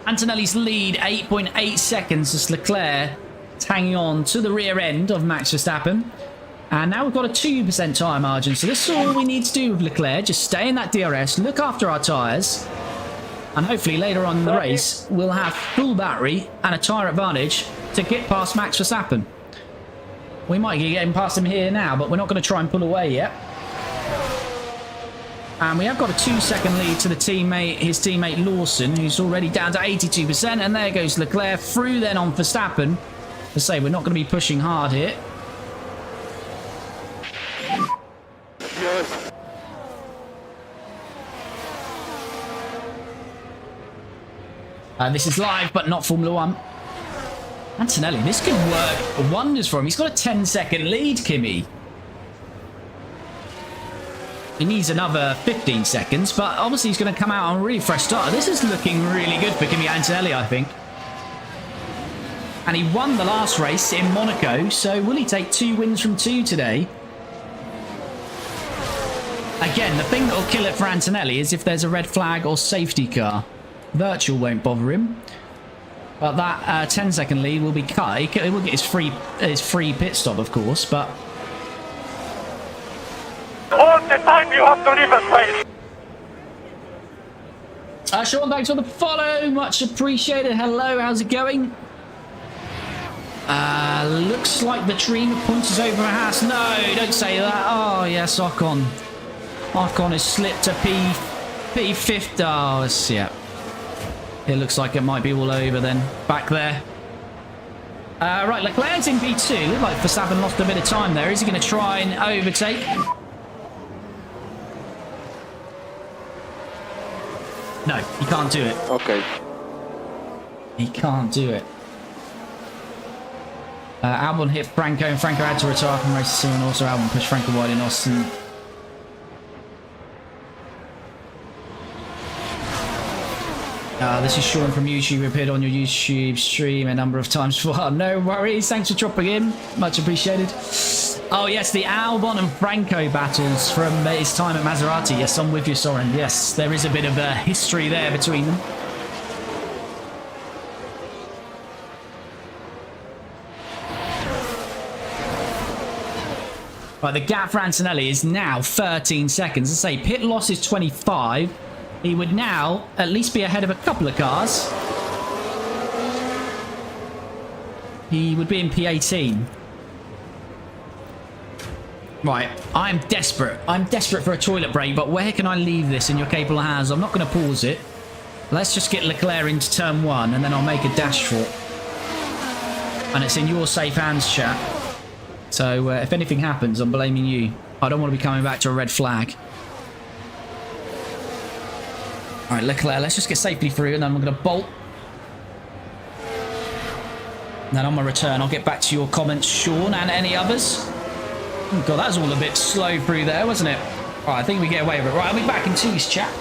Speaker 1: Antonelli's lead, 8.8 seconds as Leclerc hanging on to the rear end of Max Verstappen. And now we've got a 2% tyre margin. So this is all we need to do with Leclerc. Just stay in that DRS, look after our tyres. And hopefully later on in the race, we'll have full battery and a tyre advantage to get past Max Verstappen. We might be getting past him here now, but we're not going to try and pull away yet. And we have got a 2-second lead to the his teammate Lawson, who's already down to 82%. And there goes Leclerc through then on Verstappen. To say we're not going to be pushing hard here.
Speaker 4: Yes.
Speaker 1: This is live, but not Formula 1. Antonelli, this could work wonders for him. He's got a 10-second lead, Kimi. He needs another 15 seconds, but obviously he's going to come out on a really fresh start. This is looking really good for Kimi Antonelli, I think. And he won the last race in Monaco, so will he take 2 wins from 2 today? Again, the thing that will kill it for Antonelli is if there's a red flag or safety car. Virtual won't bother him. But that 10-second lead will be cut. He will get his free pit stop, of course, but...
Speaker 5: All the time you have to leave a space.
Speaker 1: Sean, thanks for the follow. Much appreciated. Hello, how's it going? Looks like the dream points over a house. No, don't say that. Oh, yes, Ocon. Ocon has slipped to P50. Oh, it's, yeah. It looks like it might be all over then. Back there. Right, Leclerc's in P2. Looks like Verstappen lost a bit of time there. Is he going to try and overtake? No, he can't do it.
Speaker 4: Okay.
Speaker 1: He can't do it. Albon hit Franco, and Franco had to retire from race 2, and also Albon pushed Franco wide in Austin. This is Sean from YouTube. Appeared on your YouTube stream a number of times before. No worries. Thanks for dropping in. Much appreciated. Oh, yes, the Albon and Franco battles from his time at Maserati. Yes, I'm with you, Soren. Yes, there is a bit of a history there between them. Right, the gap for Antonelli is now 13 seconds. Let's say pit loss is 25. He would now at least be ahead of a couple of cars. He would be in P18. Right, I'm desperate. I'm desperate for a toilet break, but where can I leave this in your capable hands? I'm not going to pause it. Let's just get Leclerc into turn 1, and then I'll make a dash for it. And it's in your safe hands, chat. So if anything happens, I'm blaming you. I don't want to be coming back to a red flag. All right, Leclerc, let's just get safely through, and then I'm going to bolt. And then on my return, I'll get back to your comments, Sean, and any others. Oh, God, that was all a bit slow through there, wasn't it? All right, I think we get away with it. Right, I'll be back in 2's, chat.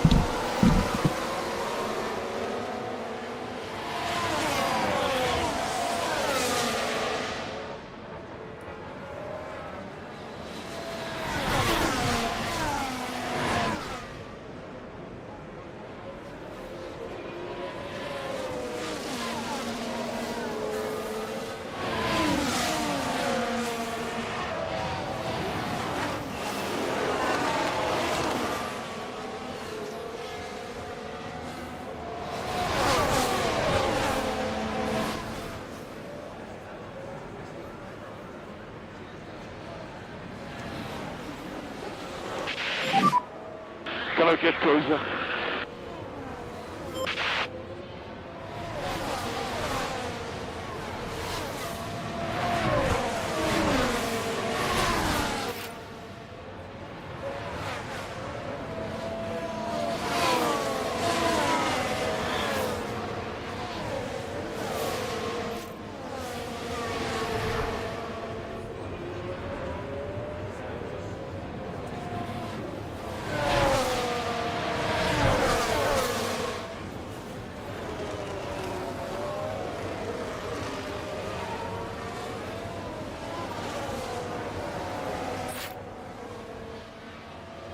Speaker 4: Can I get closer?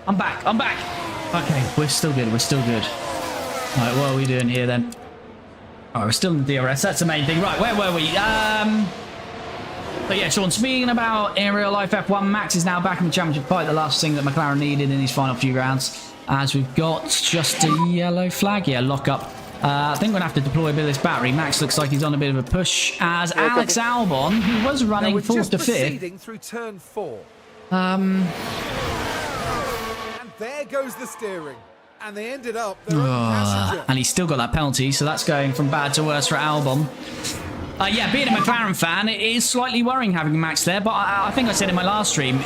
Speaker 1: I'm back. I'm back. Okay, we're still good. We're still good. All right, what are we doing here then? All right, we're still in the DRS. That's the main thing. Right, where were we? But yeah, Sean, speaking about in real life F1, Max is now back in the championship fight. The last thing that McLaren needed in these final few rounds. As we've got just a yellow flag. Yeah, lock up. I think we're going to have to deploy a bit of this battery. Max looks like he's on a bit of a push. As Alex Albon, who was running fourth to fifth.
Speaker 2: Through turn 4. And there goes the steering. And they ended up their own passenger.
Speaker 1: And he's still got that penalty, so that's going from bad to worse for Albon. Yeah, being a McLaren fan, it is slightly worrying having Max there, but I think I said in my last stream,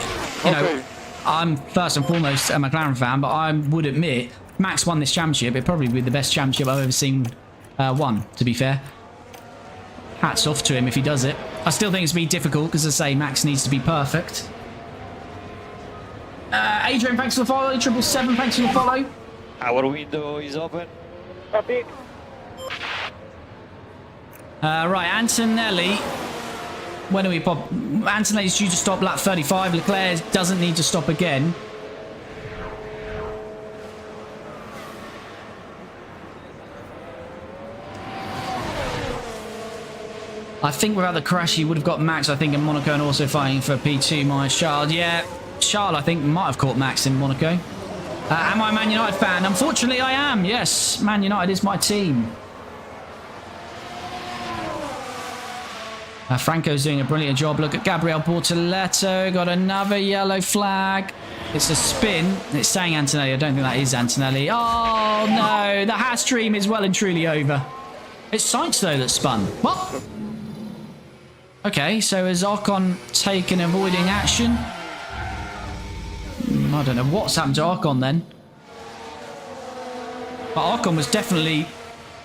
Speaker 1: you know, I'm first and foremost a McLaren fan, but I would admit, Max won this championship. It'd probably be the best championship I've ever seen won, to be fair. Hats off to him if he does it. I still think it's going to be difficult, because as I say, Max needs to be perfect. Adrian, thanks for the follow. 777, thanks for the follow.
Speaker 3: Our window is open.
Speaker 1: Right, Antonelli. When do we pop? Antonelli's due to stop lap 35. Leclerc doesn't need to stop again. I think without the crash, he would have got Max, I think, in Monaco, and also fighting for P2 minus Charles. Yeah, Charles, I think, might have caught Max in Monaco. Am I a Man United fan? Unfortunately, I am. Yes, Man United is my team. Franco's doing a brilliant job. Look at Gabriel Bortoletto. Got another yellow flag. It's a spin. It's saying Antonelli. I don't think that is Antonelli. Oh, no. The Haas stream is well and truly over. It's Sainz, though, that spun. What? Okay, so has Ocon taken avoiding action? I don't know what's happened to Ocon then. But Ocon was definitely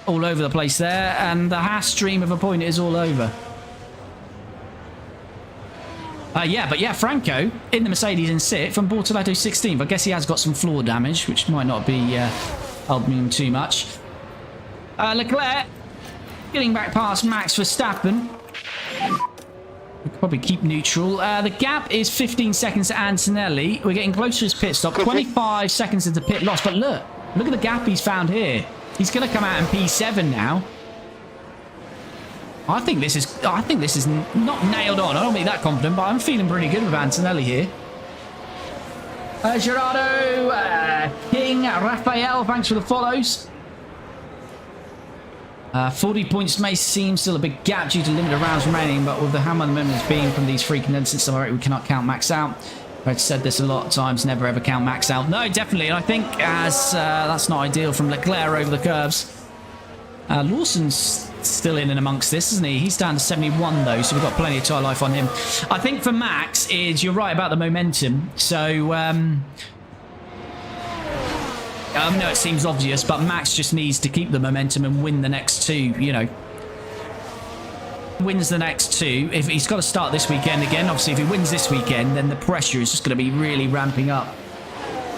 Speaker 1: all over the place there. And the Haas stream of a point is all over. Yeah, Franco in the Mercedes in 6th from Bortoletto 16th. I guess he has got some floor damage, which might not be helping him too much. Leclerc getting back past Max Verstappen. We could probably keep neutral. The gap is 15 seconds to Antonelli. We're getting close to his pit stop. 25 seconds into pit loss. But look at the gap he's found here. He's going to come out in P7 now. I think this is not nailed on. I don't be that confident, but I'm feeling pretty good with Antonelli here. Gerardo, King, Raphael, thanks for the follows. 40 points may seem still a big gap due to limited rounds remaining, but with the hammer moments being from these free condensers, we cannot count Max out. I've said this a lot of times, never ever count Max out. No, definitely, and I think as that's not ideal from Leclerc over the curves. Lawson's still in and amongst this, isn't he? He's down to 71 though, so we've got plenty of tyre life on him. I think for Max is, you're right about the momentum, so no, it seems obvious, but Max just needs to keep the momentum and win the next two, you know. Wins the next two. If he's got to start this weekend again, obviously if he wins this weekend, then the pressure is just going to be really ramping up.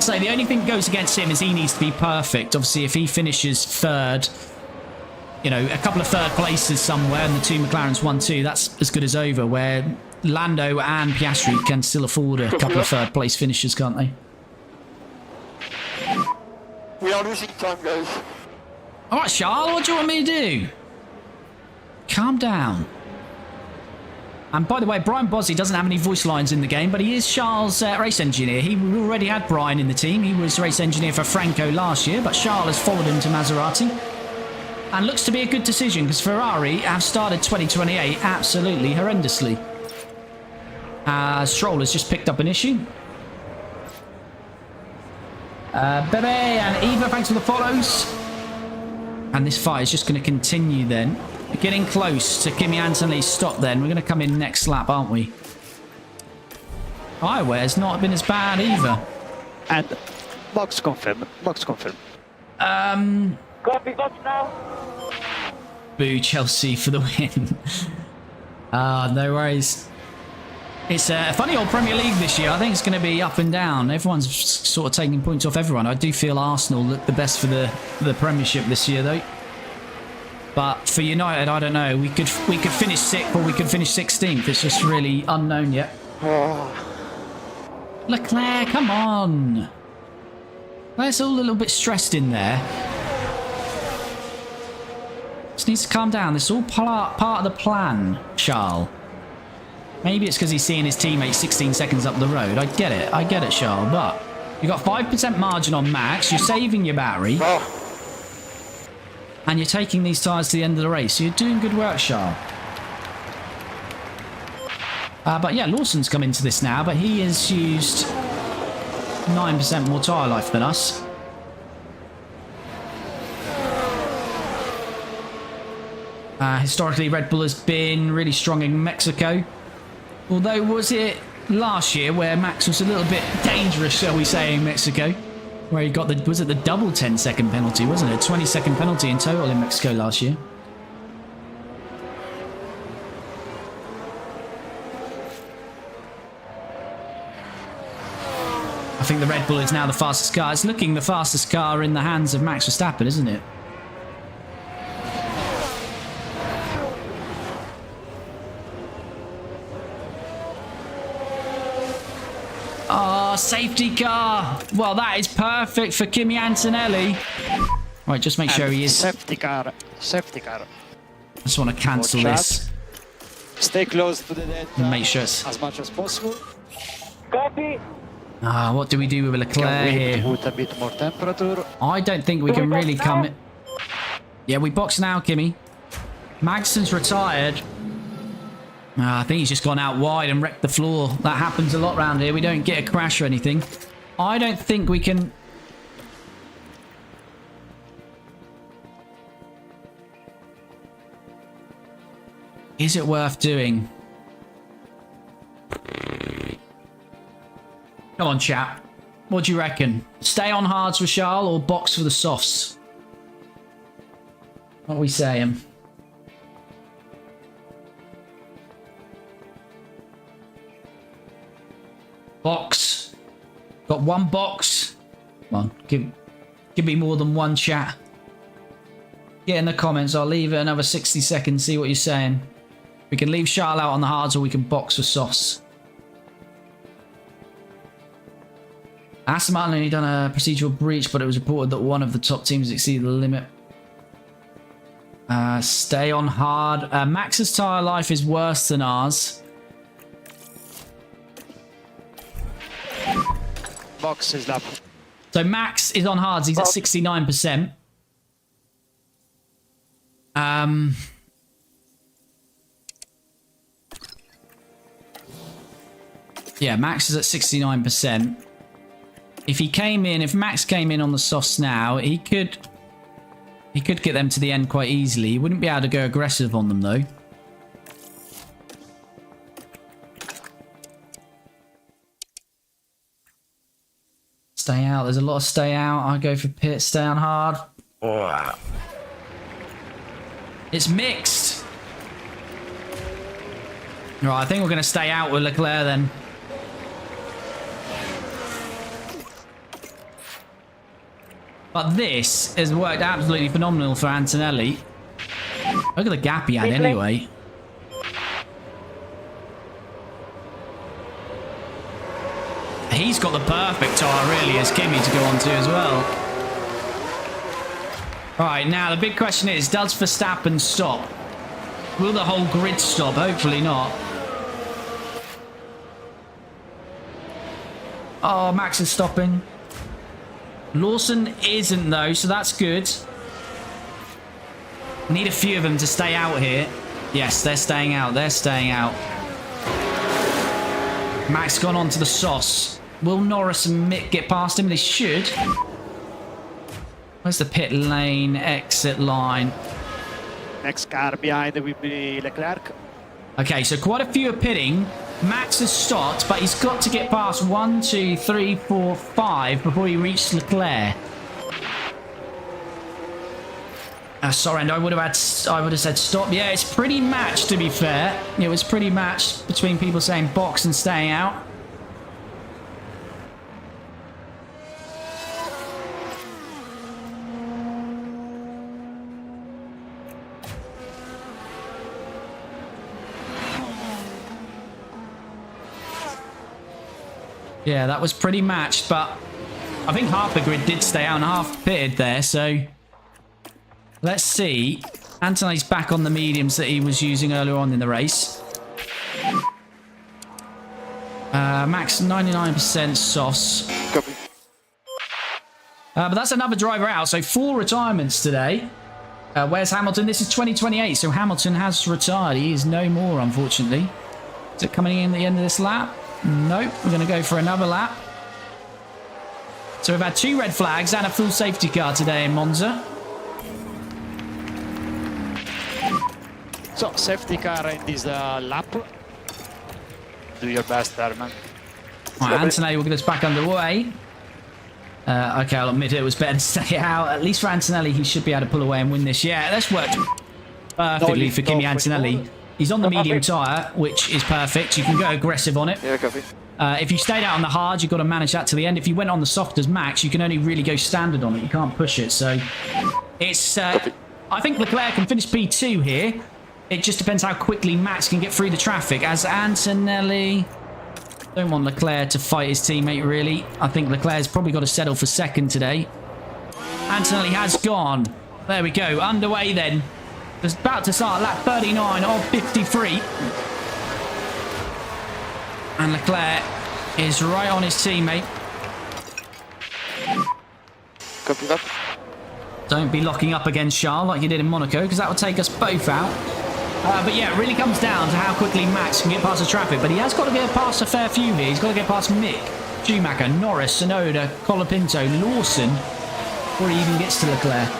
Speaker 1: So the only thing that goes against him is he needs to be perfect. Obviously if he finishes third, you know, a couple of third places somewhere and the two McLarens 1-2, that's as good as over, where Lando and Piastri can still afford a couple of third place finishes, can't they?
Speaker 4: We are losing time, guys.
Speaker 1: All right, Charles, what do you want me to do? Calm down. And by the way, Brian Bosley doesn't have any voice lines in the game, but he is Charles' race engineer. He already had Brian in the team. He was race engineer for Franco last year, but Charles has followed him to Maserati. And looks to be a good decision, because Ferrari have started 2028 absolutely horrendously. Stroll has just picked up an issue. Bebe and Eva, thanks for the follows. And this fight is just going to continue then. We're getting close to Kimi Antonelli's stop then. We're going to come in next lap, aren't we? Eyewear's not been as bad either.
Speaker 3: And box confirm. Box confirm.
Speaker 5: Copy, box now.
Speaker 1: Boo Chelsea for the win. No worries. It's a funny old Premier League this year. I think it's going to be up and down. Everyone's sort of taking points off everyone. I do feel Arsenal look the best for the Premiership this year, though. But for United, I don't know. We could finish 6th or we could finish 16th. It's just really unknown yet. Leclerc, come on. That's all a little bit stressed in there. Just needs to calm down. This is all part of the plan, Charles. Maybe it's because he's seeing his teammate 16 seconds up the road. I get it, Charles. But you've got 5% margin on Max. You're saving your battery. And you're taking these tyres to the end of the race. So you're doing good work, Charles. But yeah, Lawson's come into this now, but he has used 9% more tyre life than us. Historically, Red Bull has been really strong in Mexico. Although, was it last year where Max was a little bit dangerous, shall we say, in Mexico? Where he got the, was it the double 10-second penalty, wasn't it? 20-second penalty in total in Mexico last year. I think the Red Bull is now the fastest car. It's looking the fastest car in the hands of Max Verstappen, isn't it? Oh, safety car. Well, that is perfect for Kimi Antonelli. Right, just make sure he is.
Speaker 3: Safety car. Safety car.
Speaker 1: I just want to cancel this.
Speaker 3: Stay close to the delta
Speaker 1: Make sure it's...
Speaker 3: as much as possible.
Speaker 5: Copy.
Speaker 1: What do we do with Leclerc here?
Speaker 3: Put a bit more temperature.
Speaker 1: I don't think we can really come... Yeah, we box now, Kimi. Magson's retired. I think he's just gone out wide and wrecked the floor. That happens a lot around here. We don't get a crash or anything. I don't think we can... Is it worth doing? Come on, chap. What do you reckon? Stay on hards for Charles or box for the softs? What are we saying? Box. Got one box. Come on, give me more than one, chat. Get in the comments. I'll leave it another 60 seconds. See what you're saying. We can leave Charles out on the hards or we can box for softs. Aston Martin only done a procedural breach, but it was reported that one of the top teams exceeded the limit. Stay on hard. Max's tyre life is worse than ours.
Speaker 3: Box is lap.
Speaker 1: So Max is on hards. He's at 69%. Yeah, Max is at 69%. If Max came in on the softs now, he could get them to the end quite easily. He wouldn't be able to go aggressive on them though. Stay out. There's a lot of stay out. I go for pit. Stay on hard. It's mixed. Right, I think we're going to stay out with Leclerc then. But this has worked absolutely phenomenal for Antonelli. Look at the gap he had anyway. He's got the perfect tyre, really, as Kimi to go on to as well. Right, now the big question is, does Verstappen stop? Will the whole grid stop? Hopefully not. Oh, Max is stopping. Lawson isn't, though, so that's good. We need a few of them to stay out here. Yes, they're staying out. They're staying out. Max gone on to the sauce. Will Norris and Mick get past him? They should. Where's the pit lane, exit line?
Speaker 3: Next car behind will be Leclerc.
Speaker 1: Okay, so quite a few are pitting. Max has stopped, but he's got to get past 1, 2, 3, 4, 5 before he reaches Leclerc. Sorry, and I would have said stop. Yeah, it's pretty matched, to be fair. It was pretty matched between people saying box and staying out. Yeah, that was pretty matched, but I think half the grid did stay out and half pitted there, so let's see. Antonelli's back on the mediums that he was using earlier on in the race. Max 99% softs.
Speaker 4: Copy.
Speaker 1: But that's another driver out, so 4 retirements today. Where's Hamilton? This is 2028, so Hamilton has retired. He is no more, unfortunately. Is it coming in at the end of this lap? Nope, we're going to go for another lap. So we've had 2 red flags and a full safety car today in Monza.
Speaker 3: So, safety car in this lap. Do your best, Herman.
Speaker 1: Right, Antonelli will get us back underway. Okay, I'll admit it was better to stay out. At least for Antonelli, he should be able to pull away and win this. Yeah, that's worked perfectly for Kimi Antonelli. He's on the medium tyre, which is perfect. You can go aggressive on it.
Speaker 4: Yeah, copy.
Speaker 1: If you stayed out on the hard, you've got to manage that to the end. If you went on the soft as Max, you can only really go standard on it. You can't push it. So it's... I think Leclerc can finish P2 here. It just depends how quickly Max can get through the traffic. As Antonelli... Don't want Leclerc to fight his teammate, really. I think Leclerc's probably got to settle for second today. Antonelli has gone. There we go. Underway then. It's about to start lap 39 of 53. And Leclerc is right on his teammate.
Speaker 4: Copy that.
Speaker 1: Don't be locking up against Charles like you did in Monaco, because that would take us both out. But yeah, it really comes down to how quickly Max can get past the traffic. But he has got to get past a fair few here. He's got to get past Mick, Schumacher, Norris, Tsunoda, Colapinto, Lawson, before he even gets to Leclerc.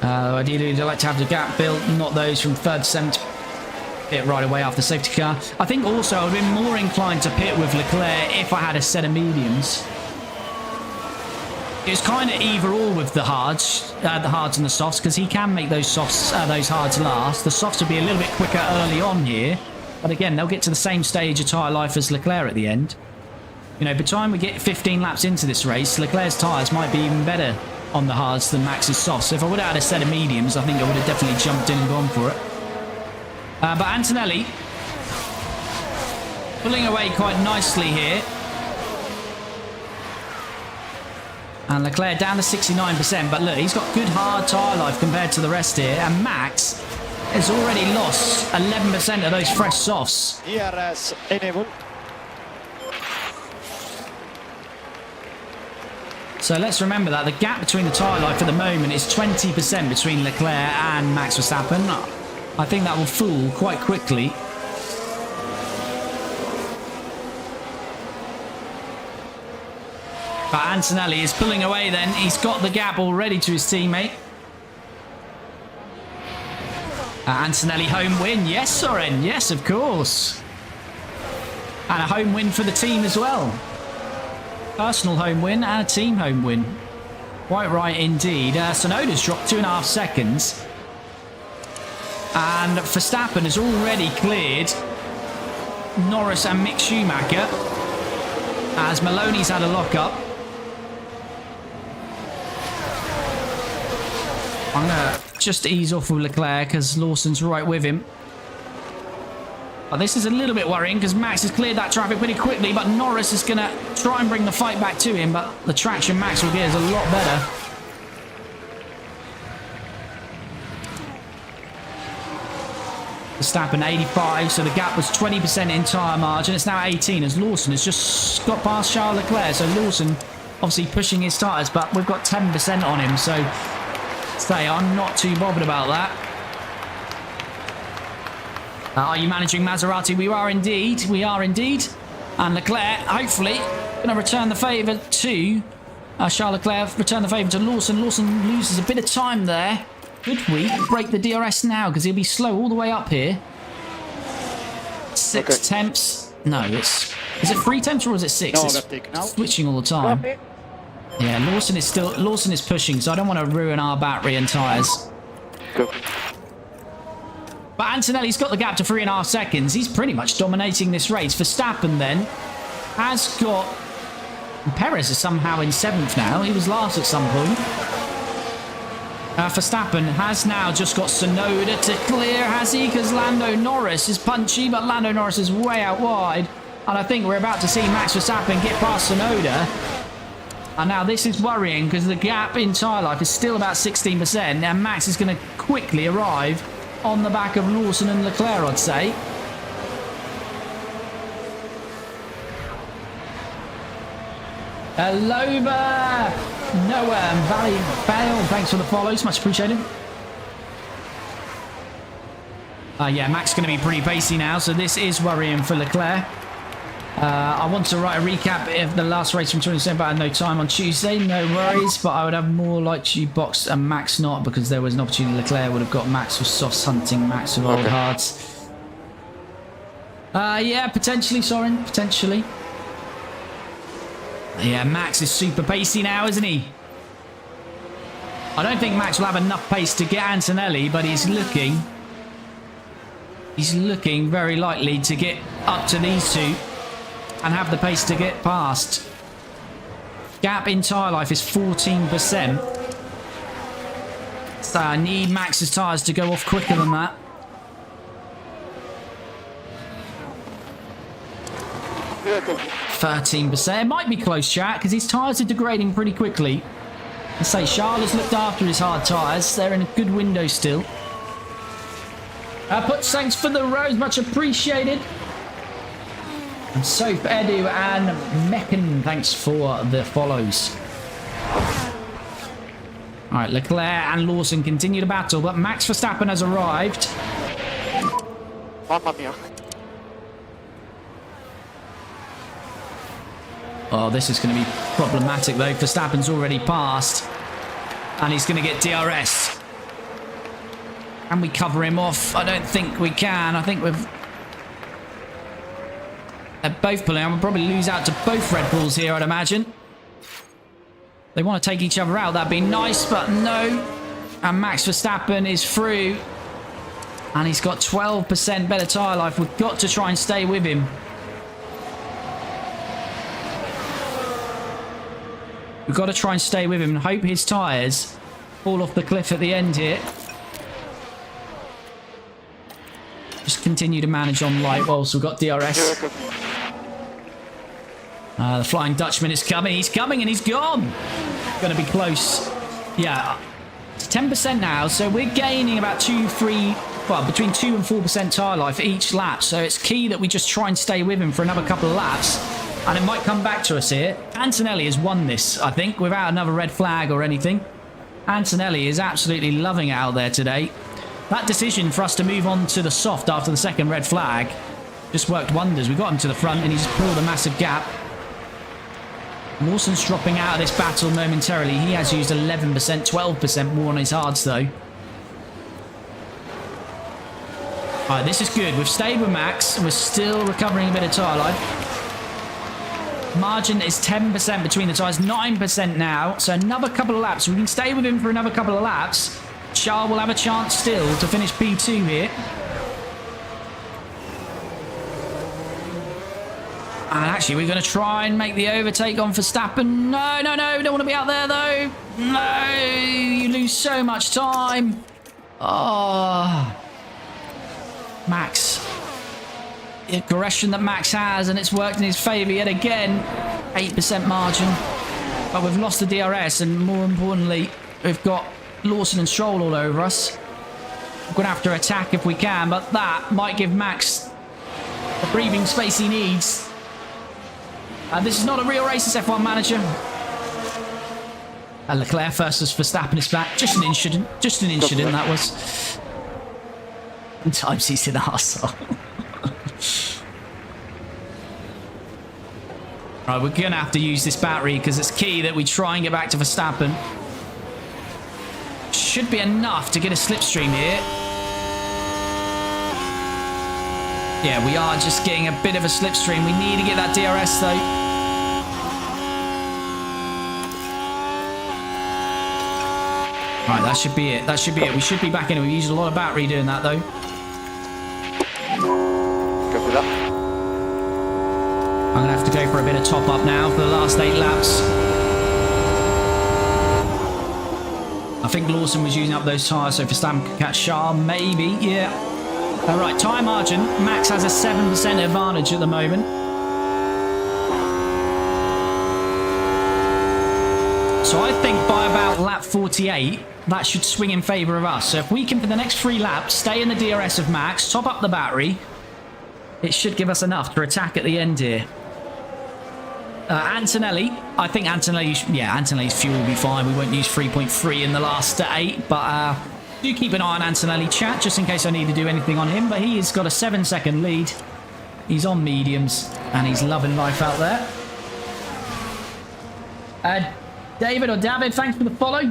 Speaker 1: Ideally, you'd like to have the gap built, not those from third to seventh. Pit right away after safety car. I think also I would have been more inclined to pit with Leclerc if I had a set of mediums. It's kind of either or with the hards and the softs, because he can make those softs, those hards last. The softs will be a little bit quicker early on here, but again, they'll get to the same stage of tyre life as Leclerc at the end. You know, by the time we get 15 laps into this race, Leclerc's tyres might be even better on the hards than Max's softs. So if I would have had a set of mediums, I think I would have definitely jumped in and gone for it. But Antonelli pulling away quite nicely here. And Leclerc down to 69%, but look, he's got good hard tyre life compared to the rest here. And Max has already lost 11% of those fresh softs.
Speaker 3: ERS enable.
Speaker 1: So let's remember that the gap between the tyre life at the moment is 20% between Leclerc and Max Verstappen. I think that will fall quite quickly. But Antonelli is pulling away then. He's got the gap already to his teammate. Antonelli home win. Yes, Soren. Yes, of course. And a home win for the team as well. Personal home win and a team home win. Quite right indeed. Tsunoda's dropped 2.5 seconds. And Verstappen has already cleared Norris and Mick Schumacher, as Maloney's had a lock-up. I'm going to just ease off with Leclerc because Lawson's right with him. But this is a little bit worrying because Max has cleared that traffic pretty quickly, but Norris is going to try and bring the fight back to him, but the traction Max will get is a lot better. Verstappen 85, so the gap was 20% in tyre margin. It's now 18 as Lawson has just got past Charles Leclerc. So Lawson obviously pushing his tyres, but we've got 10% on him. So I'm not too bothered about that. Are you managing Maserati? We are indeed. We are indeed. And Leclerc, hopefully, going to return the favour to Charles Leclerc. Return the favour to Lawson. Lawson loses a bit of time there. Could we break the DRS now? Because he'll be slow all the way up here. 6 temps. No, it's... Is it 3 temps or is it 6?
Speaker 3: No,
Speaker 1: it's switching all the time. Yeah, Lawson is pushing, so I don't want to ruin our battery and tyres. But Antonelli's got the gap to 3.5 seconds. He's pretty much dominating this race. Verstappen then has got... Perez is somehow in 7th now. He was last at some point. Verstappen has now just got Tsunoda to clear, has he? Because Lando Norris is punchy, but Lando Norris is way out wide. And I think we're about to see Max Verstappen get past Tsunoda. And now this is worrying because the gap in tyre life is still about 16%. And Max is going to quickly arrive on the back of Lawson and Leclerc, I'd say. Hello there! Noah and Valley Bale, thanks for the follows, much appreciated. Yeah, Max is going to be pretty pacey now, so this is worrying for Leclerc. I want to write a recap of the last race from 2017, but I had no time on Tuesday, no worries, but I would have more liked you boxed and Max not, because there was an opportunity Leclerc would have got Max for softs hunting Max with old hards. Yeah, potentially, Soren, potentially. Yeah, Max is super pacey now, isn't he? I don't think Max will have enough pace to get Antonelli, but he's looking very likely to get up to these two and have the pace to get past. Gap in tyre life is 14%. So I need Max's tyres to go off quicker than that. 13%. It might be close, chat, because his tyres are degrading pretty quickly. I say Charles has looked after his hard tyres. They're in a good window still. Puts thanks for the rose, much appreciated. And Soap, Edu, and Meccan, thanks for the follows. Alright, Leclerc and Lawson continue to battle, but Max Verstappen has arrived.
Speaker 4: Mamma mia.
Speaker 1: Oh, this is going to be problematic, though. Verstappen's already passed. And he's going to get DRS. Can we cover him off? I don't think we can. I think we've... They're both pulling. We'll probably lose out to both Red Bulls here, I'd imagine. They want to take each other out. That'd be nice, but no. And Max Verstappen is through. And he's got 12% better tyre life. We've got to try and stay with him. We've got to try and stay with him and hope his tyres fall off the cliff at the end here. Just continue to manage on light whilst we've got DRS. The Flying Dutchman is coming. He's coming and he's gone. Going to be close. Yeah, it's 10% now. So we're gaining about between 2 and 4% tyre life each lap. So it's key that we just try and stay with him for another couple of laps. And it might come back to us here. Antonelli has won this, I think, without another red flag or anything. Antonelli is absolutely loving it out there today. That decision for us to move on to the soft after the second red flag just worked wonders. We got him to the front and he just pulled a massive gap. Lawson's dropping out of this battle momentarily. He has used 11%, 12% more on his hards, though. Alright, this is good. We've stayed with Max and we're still recovering a bit of tyre life. Margin is 10% between the tyres, 9% now. So another couple of laps. We can stay with him for another couple of laps. Charles will have a chance still to finish P2 here. And actually, we're going to try and make the overtake on Verstappen. No, no, no. We don't want to be out there, though. No. You lose so much time. Oh. Max. The aggression that Max has, and it's worked in his favour yet again. 8% margin. But we've lost the DRS, and more importantly, we've got Lawson and Stroll all over us. We're going to have to attack if we can, but that might give Max the breathing space he needs. This is not a real race, it's F1 Manager. And Leclerc versus Verstappen is back. Just an incident. Just an incident, that was. Sometimes he's an arsehole. Right, we're going to have to use this battery because it's key that we try and get back to Verstappen. Should be enough to get a slipstream here. Yeah, we are just getting a bit of a slipstream. We need to get that DRS, though. Right, that should be it. That should be it. We should be back in it. We've used a lot of battery doing that, though.
Speaker 4: Go for that.
Speaker 1: I'm going to have to go for a bit of top up now for the last 8 laps. I think Lawson was using up those tyres, so Verstappen could catch Charles, maybe, yeah. All right, tyre margin. Max has a 7% advantage at the moment. So I think by about lap 48, that should swing in favour of us. So if we can, for the next 3 laps, stay in the DRS of Max, top up the battery, it should give us enough to attack at the end here. Antonelli, I think Antonelli's fuel will be fine. We won't use 3.3 in the last 8, but do keep an eye on Antonelli, chat, just in case I need to do anything on him. But he has got a 7-second lead. He's on mediums, and he's loving life out there. David or David, thanks for the follow.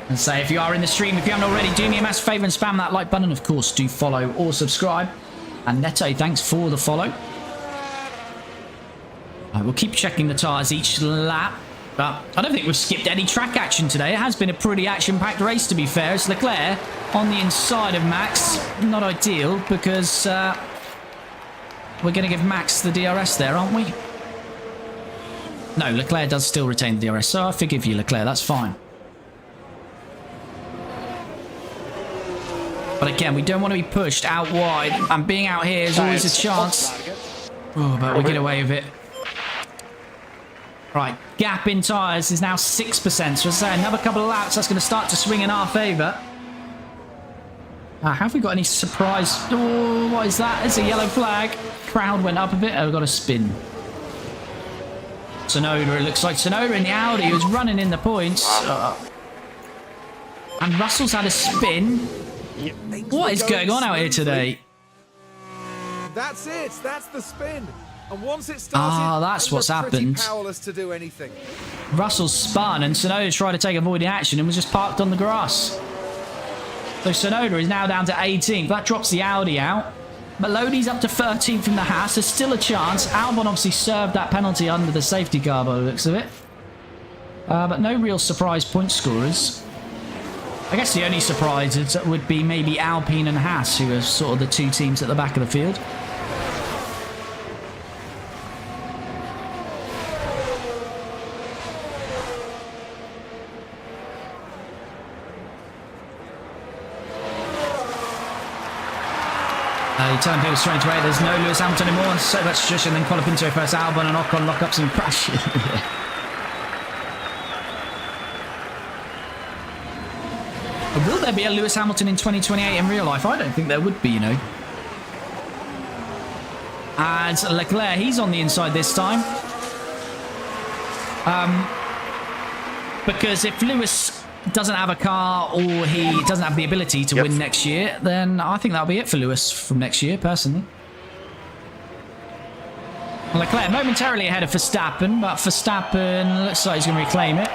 Speaker 1: And say, if you are in the stream, if you haven't already, do me a massive favour and spam that like button. Of course, do follow or subscribe. And Neto, thanks for the follow. Right, we'll keep checking the tyres each lap. But I don't think we've skipped any track action today. It has been a pretty action-packed race, to be fair. It's Leclerc on the inside of Max. Not ideal, because we're going to give Max the DRS there, aren't we? No, Leclerc does still retain the DRS, so I forgive you, Leclerc. That's fine. But again, we don't want to be pushed out wide, and being out here is always a chance. Oh, but we get away with it. Right, gap in tyres is now 6%, so say another couple of laps, that's going to start to swing in our favour. Have we got any surprise? Oh, what is that? It's a yellow flag. Crowd went up a bit. Oh, we've got a spin. Tsunoda, it looks like Tsunoda in the Audi who's running in the points. And Russell's had a spin. What is going on out here today?
Speaker 2: That's it. That's the spin. And once it started,
Speaker 1: that's what's happened.
Speaker 2: Powerless to do anything.
Speaker 1: Russell spun and Tsunoda tried to take avoiding action and was just parked on the grass. So Tsunoda is now down to 18th. That drops the Audi out. Maloney's up to 13th from the Haas. There's still a chance. Albon obviously served that penalty under the safety car by the looks of it. But no real surprise point scorers. I guess the only surprises would be maybe Alpine and Haas, who are sort of the 2 teams at the back of the field. Timetable 2028. There's no Lewis Hamilton anymore, so that's just, and then Colapinto first, Albon and Ocon lock up some crash. Will there be a Lewis Hamilton in 2028 in real life? I don't think there would be, you know. And Leclerc, he's on the inside this time. Because if Lewis doesn't have a car or he doesn't have the ability to win next year, then I think that'll be it for Lewis from next year, personally. Leclerc momentarily ahead of Verstappen, but Verstappen looks like he's going to reclaim it.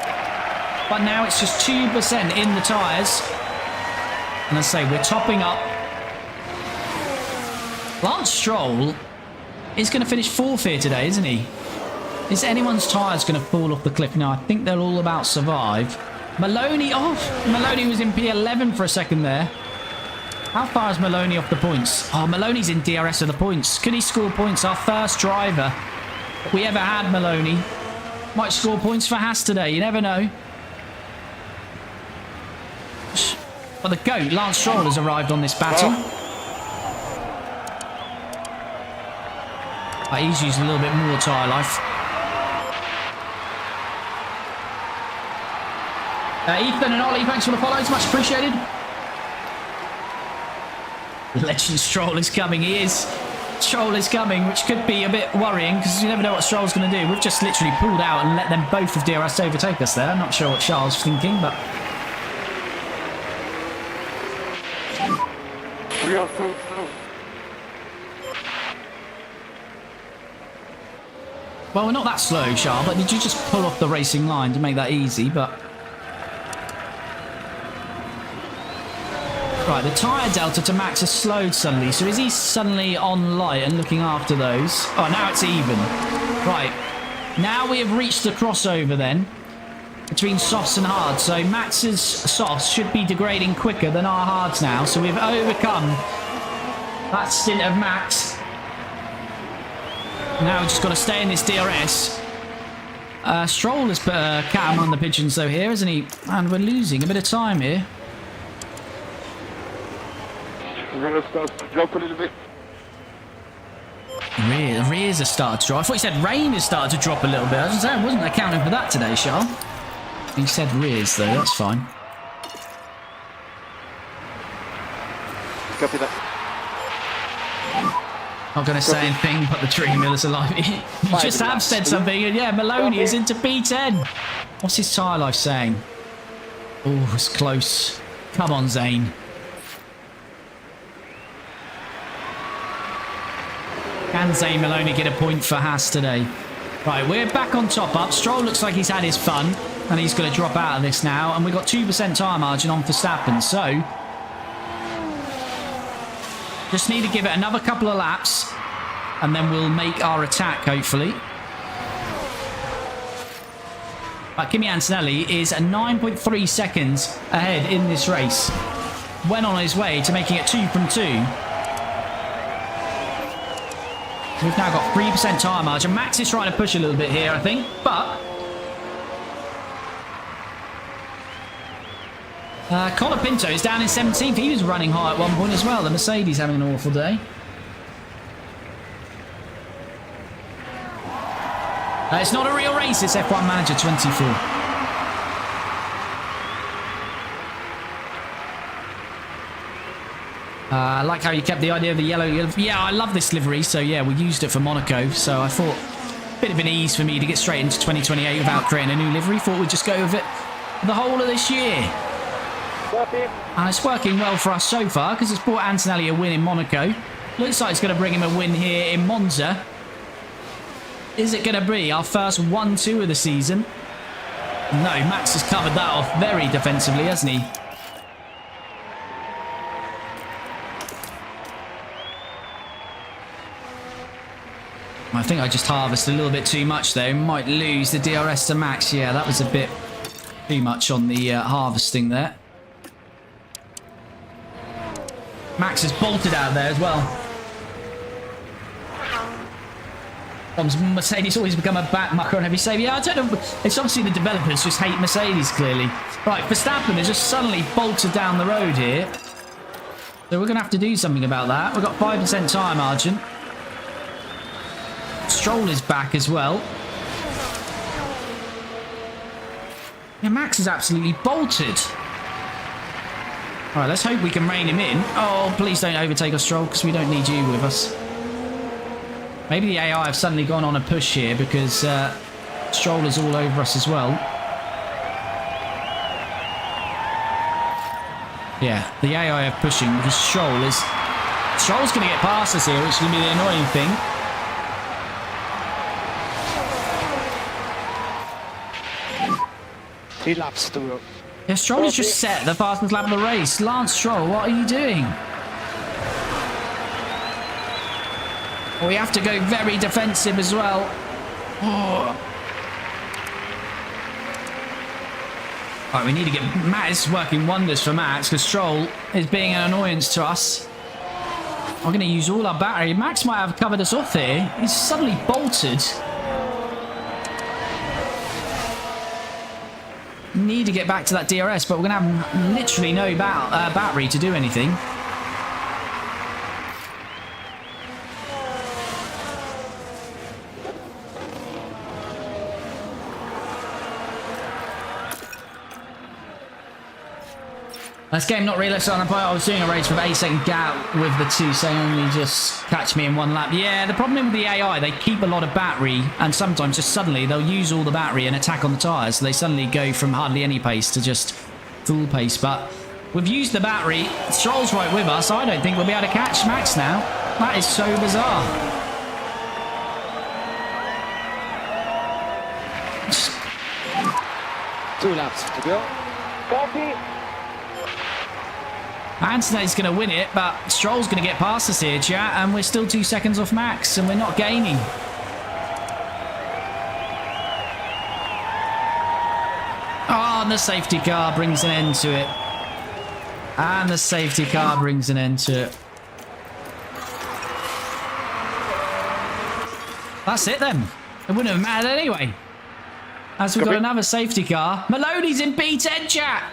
Speaker 1: But now it's just 2% in the tyres. And as I say, we're topping up. Lance Stroll is going to finish 4th here today, isn't he? Is anyone's tyres going to fall off the cliff? No, I think they're all about survive. Maloney off. Maloney was in P11 for a second there. How far is Maloney off the points? Oh, Maloney's in DRS of the points. Could he score points? Our first driver we ever had, Maloney. Might score points for Haas today. You never know. But the GOAT, Lance Stroll, has arrived on this battle. He's using a little bit more tyre life. Ethan and Ollie, thanks for the follows. Much appreciated. Legend Stroll is coming. He is. Stroll is coming, which could be a bit worrying because you never know what Stroll's going to do. We've just literally pulled out and let them both of DRS overtake us there. I'm not sure what Charles is thinking, but...
Speaker 4: We are so slow.
Speaker 1: Well, we're not that slow, Charles, but did you just pull off the racing line to make that easy? But... Right, the tyre delta to Max has slowed suddenly. So is he suddenly on light and looking after those? Oh, now it's even. Right. Now we have reached the crossover then between softs and hards. So Max's softs should be degrading quicker than our hards now. So we've overcome that stint of Max. Now we've just got to stay in this DRS Stroll has put a cat among the pigeons though here, isn't he? And we're losing a bit of time here.
Speaker 4: We're going to start to drop a little bit.
Speaker 1: Rears have started to drop. I thought he said rain has started to drop a little bit. I was saying, wasn't accounting for that today, Charles. He said rears though, that's fine.
Speaker 4: Copy that.
Speaker 1: Not going to say anything, but the tree miller's alive. You just have said something, and yeah, Maloney is into P10. What's his tyre life saying? Oh, it's close. Come on, Zane. Can Zane Maloney get a point for Haas today? Right, we're back on top up. Stroll looks like he's had his fun, and he's going to drop out of this now. And we've got 2% tyre margin on Verstappen, so just need to give it another couple of laps, and then we'll make our attack, hopefully. But Kimi Antonelli is 9.3 seconds ahead in this race. Went on his way to making it 2 from 2. We've now got 3% tyre margin. Max is trying to push a little bit here, I think, but Connor Pinto is down in 17th. He was running high at one point as well. The Mercedes having an awful day. It's not a real race, it's F1 Manager 24. I like how you kept the idea of the yellow. Yeah, I love this livery, so yeah, we used it for Monaco. So I thought a bit of an ease for me to get straight into 2028 without creating a new livery. Thought we'd just go with it the whole of this year. And it's working well for us so far because it's brought Antonelli a win in Monaco. Looks like it's going to bring him a win here in Monza. Is it going to be our first 1-2 of the season? No, Max has covered that off very defensively, hasn't he? I think I just harvested a little bit too much there. Might lose the DRS to Max. Yeah, that was a bit too much on the harvesting there. Max has bolted out there as well. Mercedes always become a back mucker on every save. Yeah, I don't know. It's obviously the developers just hate Mercedes, clearly. Right, Verstappen has just suddenly bolted down the road here. So we're going to have to do something about that. We've got 5% tyre margin. Stroll is back as well. Yeah, Max is absolutely bolted. All right, let's hope we can rein him in. Oh, please don't overtake us, Stroll, because we don't need you with us. Maybe the AI have suddenly gone on a push here because Stroll is all over us as well. Yeah, the AI are pushing because Stroll's going to get past us here, which is going to be the annoying thing.
Speaker 3: Three laps to go.
Speaker 1: Yeah, Stroll has just set the fastest lap of the race. Lance Stroll, what are you doing? We have to go very defensive as well. Oh. Right, we need to get... Matt is working wonders for Max because Stroll is being an annoyance to us. I'm going to use all our battery. Max might have covered us off here. He's suddenly bolted. Need to get back to that DRS, but we're going to have literally no battery to do anything. This game not realistic on the point. I was doing a race with 8-second gap with the two saying only just catch me in one lap. Yeah, the problem with the AI, they keep a lot of battery and sometimes just suddenly they'll use all the battery and attack on the tyres. So they suddenly go from hardly any pace to just full pace. But we've used the battery. Stroll's right with us. I don't think we'll be able to catch Max now. That is so bizarre.
Speaker 3: Two laps to go.
Speaker 5: Copy.
Speaker 1: Antonelli's going to win it, but Stroll's going to get past us here, chat, and we're still 2 seconds off Max, and we're not gaining. Oh, and the safety car brings an end to it. And the safety car brings an end to it. That's it then. It wouldn't have mattered anyway. As we've got another safety car. Maloney's in P10, chat.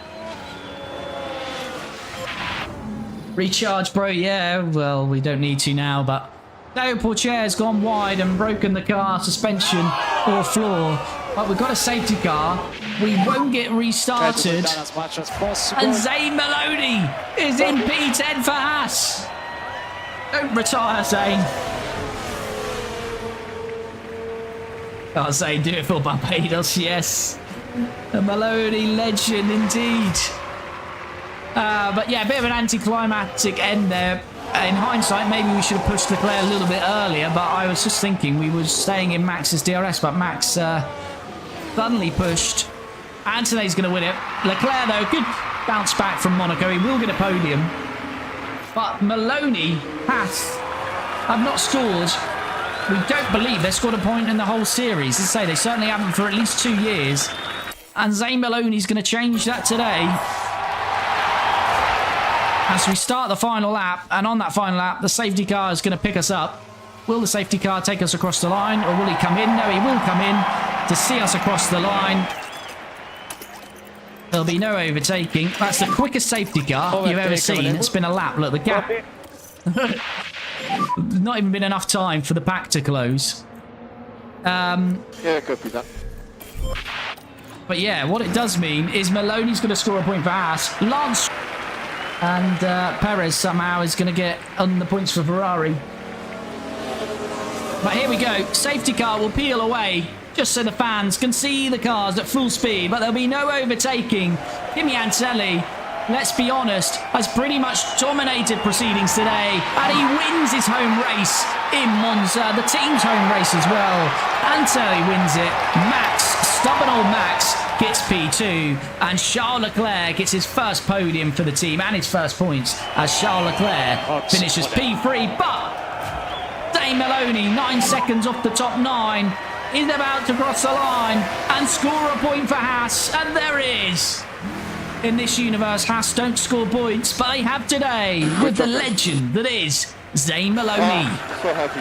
Speaker 1: Recharge, bro. Yeah, well, we don't need to now, but no, Pourchaire's gone wide and broken the car suspension or floor. But we've got a safety car. We won't get restarted.
Speaker 3: As much as possible.
Speaker 1: And Zane Maloney is in P10 for Haas. Don't retire, Zane. Oh, Zane, do it for Barbados, yes. A Maloney legend indeed. But yeah, a bit of an anticlimactic end there. In hindsight, maybe we should have pushed Leclerc a little bit earlier, but I was just thinking we were staying in Max's DRS, but Max suddenly pushed. Antonelli's going to win it. Leclerc, though, good bounce back from Monaco. He will get a podium. But Maloney have not scored. We don't believe they've scored a point in the whole series. As I say, they certainly haven't for at least 2 years. And Zane Maloney's going to change that today. As we start the final lap, and on that final lap, the safety car is going to pick us up. Will the safety car take us across the line, or will he come in? No, he will come in to see us across the line. There'll be no overtaking. That's the quickest safety car you've ever seen. It's been a lap. Look, the gap. Not even been enough time for the pack to close.
Speaker 4: Yeah, copy that.
Speaker 1: But yeah, what it does mean is Maloney's going to score a point for Haas. Lance and Perez somehow is going to get on the points for Ferrari. But here we go. Safety car will peel away just so the fans can see the cars at full speed, but there'll be no overtaking. Kimi Antonelli, let's be honest, has pretty much dominated proceedings today, and he wins his home race in Monza, the team's home race as well. Antonelli wins it. Max, stubborn old Max, gets P2, and Charles Leclerc gets his first podium for the team and his first points as Charles Leclerc finishes P3, but Zane Maloney, 9 seconds off the top 9, is about to cross the line and score a point for Haas, and there it is. In this universe, Haas don't score points, but they have today with the legend that is Zane Maloney.
Speaker 4: So happy.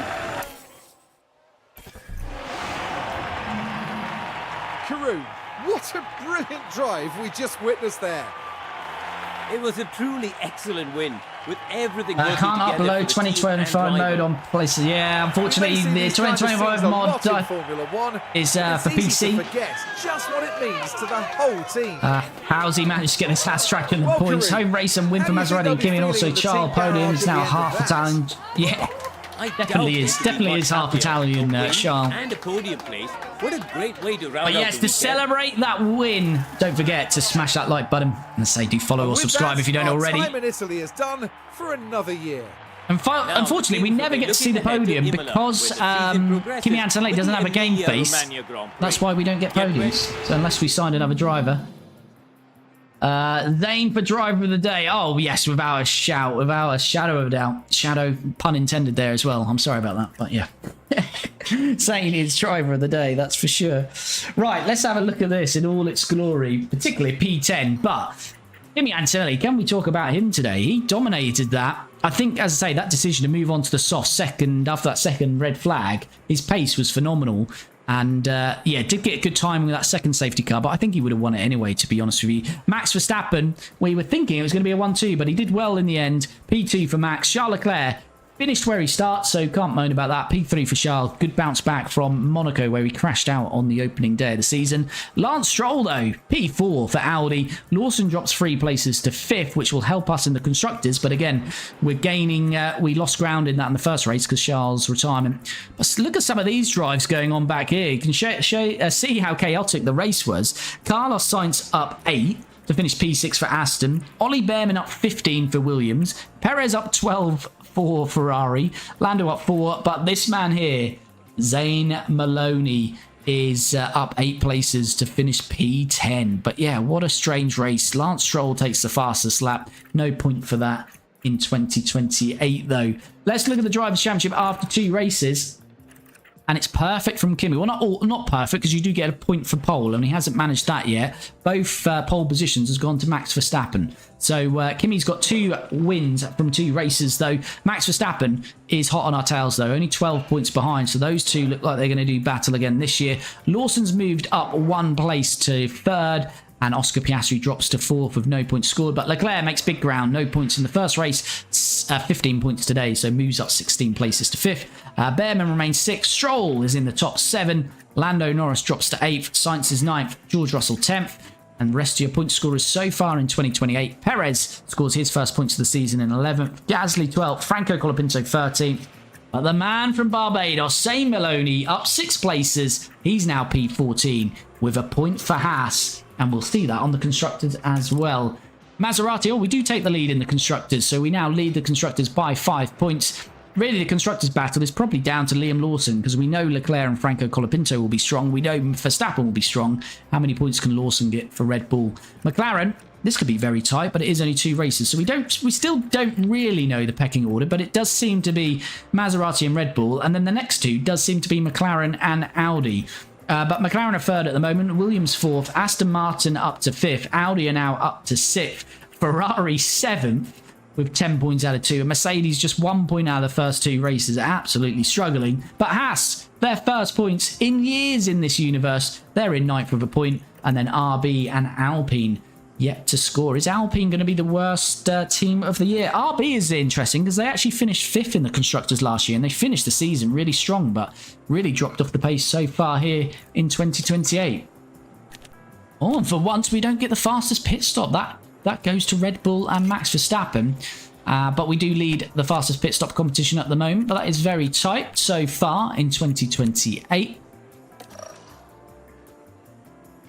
Speaker 2: Karun, what a brilliant drive we just witnessed there.
Speaker 6: It was a truly excellent win, with everything
Speaker 1: I can't upload 2025 mode on places. Yeah, unfortunately, the 2025 mod is for PC.
Speaker 2: Forget just what it means to the whole team.
Speaker 1: How's he managed to get his Haas track in the points? Home race and win for Maserati and Kimi, and also Charles podium is now half Italian. Yeah, definitely is half Italian, Charles.
Speaker 6: And a podium place. What a great way to round
Speaker 1: But yes, to celebrate that win, don't forget to smash that like button and say do follow or subscribe if you don't already.
Speaker 2: Time in Italy is done for another year.
Speaker 1: And unfortunately, we never get to see the podium because Kimi Antonelli doesn't have a game face. That's why we don't get podiums. So unless we signed another driver. Zane for driver of the day. Oh yes, without a shadow of a doubt. Shadow, pun intended there as well. I'm sorry about that, but yeah. Zane is driver of the day, that's for sure. Right, let's have a look at this in all its glory, particularly P10. But Kimi Antonelli, can we talk about him today? He dominated that. I think, as I say, that decision to move on to the soft second after that second red flag, his pace was phenomenal. And yeah, did get good timing with that second safety car, but I think he would have won it anyway, to be honest with you. Max Verstappen, we were thinking it was going to be a 1-2, but he did well in the end. P2 for Max. Charles Leclerc finished where he starts, so can't moan about that. P3 for Charles. Good bounce back from Monaco, where he crashed out on the opening day of the season. Lance Stroll, though, P4 for Audi. Lawson drops 3 places to 5th, which will help us in the Constructors. But again, we're gaining... we lost ground in that in the first race because Charles' retirement. But look at some of these drives going on back here. You can see how chaotic the race was. Carlos Sainz up 8. To finish P6 for Aston. Ollie Behrman up 15 for Williams. Perez up 12 for Ferrari. Lando up 4. But this man here, Zane Maloney, is up 8 places to finish P10. But yeah, what a strange race. Lance Stroll takes the fastest lap. No point for that in 2028 though. Let's look at the Drivers' Championship after 2 races. And it's perfect from Kimi. Well, not perfect, because you do get a point for pole, and he hasn't managed that yet. Both pole positions has gone to Max Verstappen. So Kimi's got 2 wins from 2 races, though. Max Verstappen is hot on our tails, though. Only 12 points behind, so those two look like they're going to do battle again this year. Lawson's moved up 1 place to 3rd. And Oscar Piastri drops to 4th with no points scored. But Leclerc makes big ground. No points in the first race. 15 points today. So moves up 16 places to 5th. Behrman remains 6th. Stroll is in the top 7. Lando Norris drops to 8th. Sainz is 9th. George Russell 10th. And the rest of your point scorers so far in 2028. Perez scores his first points of the season in 11th. Gasly 12th. Franco Colapinto 13th. But the man from Barbados, Shane Maloney, up 6 places. He's now P14 with a point for Haas. And we'll see that on the Constructors as well. Maserati, we do take the lead in the Constructors. So we now lead the Constructors by 5 points. Really, the Constructors battle is probably down to Liam Lawson, because we know Leclerc and Franco Colapinto will be strong. We know Verstappen will be strong. How many points can Lawson get for Red Bull? McLaren, this could be very tight, but it is only 2 races. So we still don't really know the pecking order, but it does seem to be Maserati and Red Bull. And then the next 2 does seem to be McLaren and Audi. But McLaren are 3rd at the moment, Williams 4th, Aston Martin up to 5th, Audi are now up to 6th, Ferrari 7th with 10 points out of 2, and Mercedes just 1 point out of the first 2 races, absolutely struggling. But Haas, their first points in years in this universe, they're in 9th with a point, and then RB and Alpine yet to score. Is Alpine going to be the worst team of the year? RB is interesting because they actually finished 5th in the Constructors last year, and they finished the season really strong, but really dropped off the pace so far here in 2028. Oh, and for once we don't get the fastest pit stop. That goes to Red Bull and Max Verstappen. But we do lead the fastest pit stop competition at the moment, but that is very tight so far in 2028.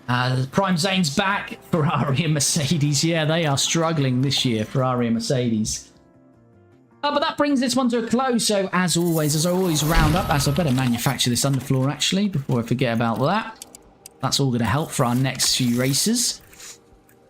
Speaker 1: Prime Zane's back. Ferrari and Mercedes. Yeah, they are struggling this year, Ferrari and Mercedes. But that brings this one to a close. So as I always round up. I better manufacture this underfloor actually before I forget about that. That's all going to help for our next few races.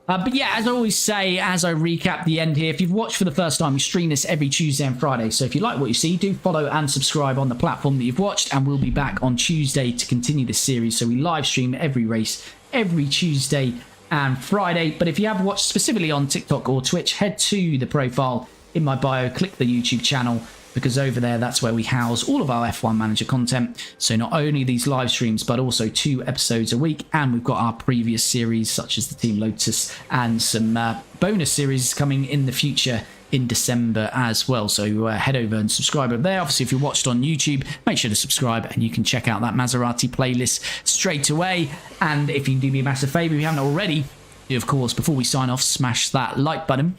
Speaker 1: But yeah, as I always say, as I recap the end here, if you've watched for the first time, we stream this every Tuesday and Friday. So if you like what you see, do follow and subscribe on the platform that you've watched. And we'll be back on Tuesday to continue this series. So we live stream every race every Tuesday and Friday. But if you have watched specifically on TikTok or Twitch, head to the profile in my bio, click the YouTube channel, because over there, that's where we house all of our F1 Manager content. So not only these live streams, but also 2 episodes a week. And we've got our previous series, such as the Team Lotus, and some bonus series coming in the future in December as well. So head over and subscribe over there. Obviously, if you watched on YouTube, make sure to subscribe, and you can check out that Maserati playlist straight away. And if you can do me a massive favor, if you haven't already, of course, before we sign off, smash that like button.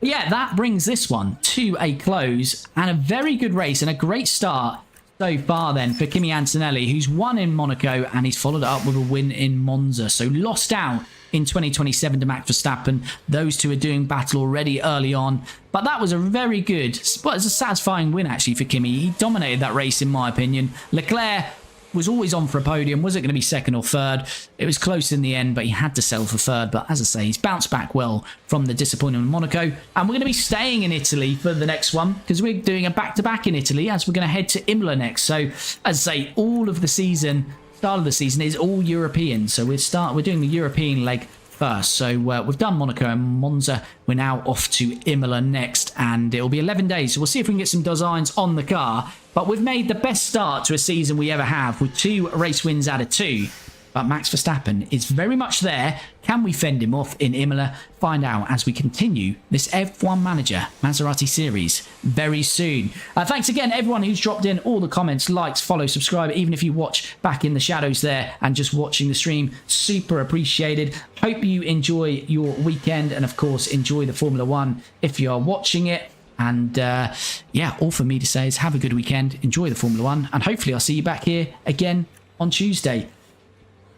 Speaker 1: Yeah, that brings this one to a close, and a very good race and a great start so far then for Kimi Antonelli, who's won in Monaco, and he's followed it up with a win in Monza. So lost out in 2027 to Max Verstappen. Those two are doing battle already early on, but that was a very good, but it's a satisfying win actually for Kimi. He dominated that race in my opinion. Leclerc was always on for a podium. Was it going to be 2nd or 3rd? It was close in the end, but he had to settle for 3rd. But as I say, he's bounced back well from the disappointment in Monaco. And we're going to be staying in Italy for the next one, because we're doing a back-to-back in Italy, as we're going to head to Imola next. So, as I say, all of the season, start of the season is all European. So we're doing the European leg first. So we've done Monaco and Monza. We're now off to Imola next, and it'll be 11 days. So we'll see if we can get some designs on the car. But we've made the best start to a season we ever have, with 2 race wins out of 2. But Max Verstappen is very much there. Can we fend him off in Imola? Find out as we continue this F1 Manager Maserati series very soon. Thanks again everyone who's dropped in all the comments, likes, follow, subscribe, even if you watch back in the shadows there and just watching the stream. Super appreciated. Hope you enjoy your weekend, and of course enjoy the Formula 1 if you are watching it. And yeah, all for me to say is have a good weekend, enjoy the Formula 1, and hopefully I'll see you back here again on Tuesday.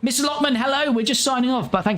Speaker 1: Mr. Lockman, hello, we're just signing off, but thank you.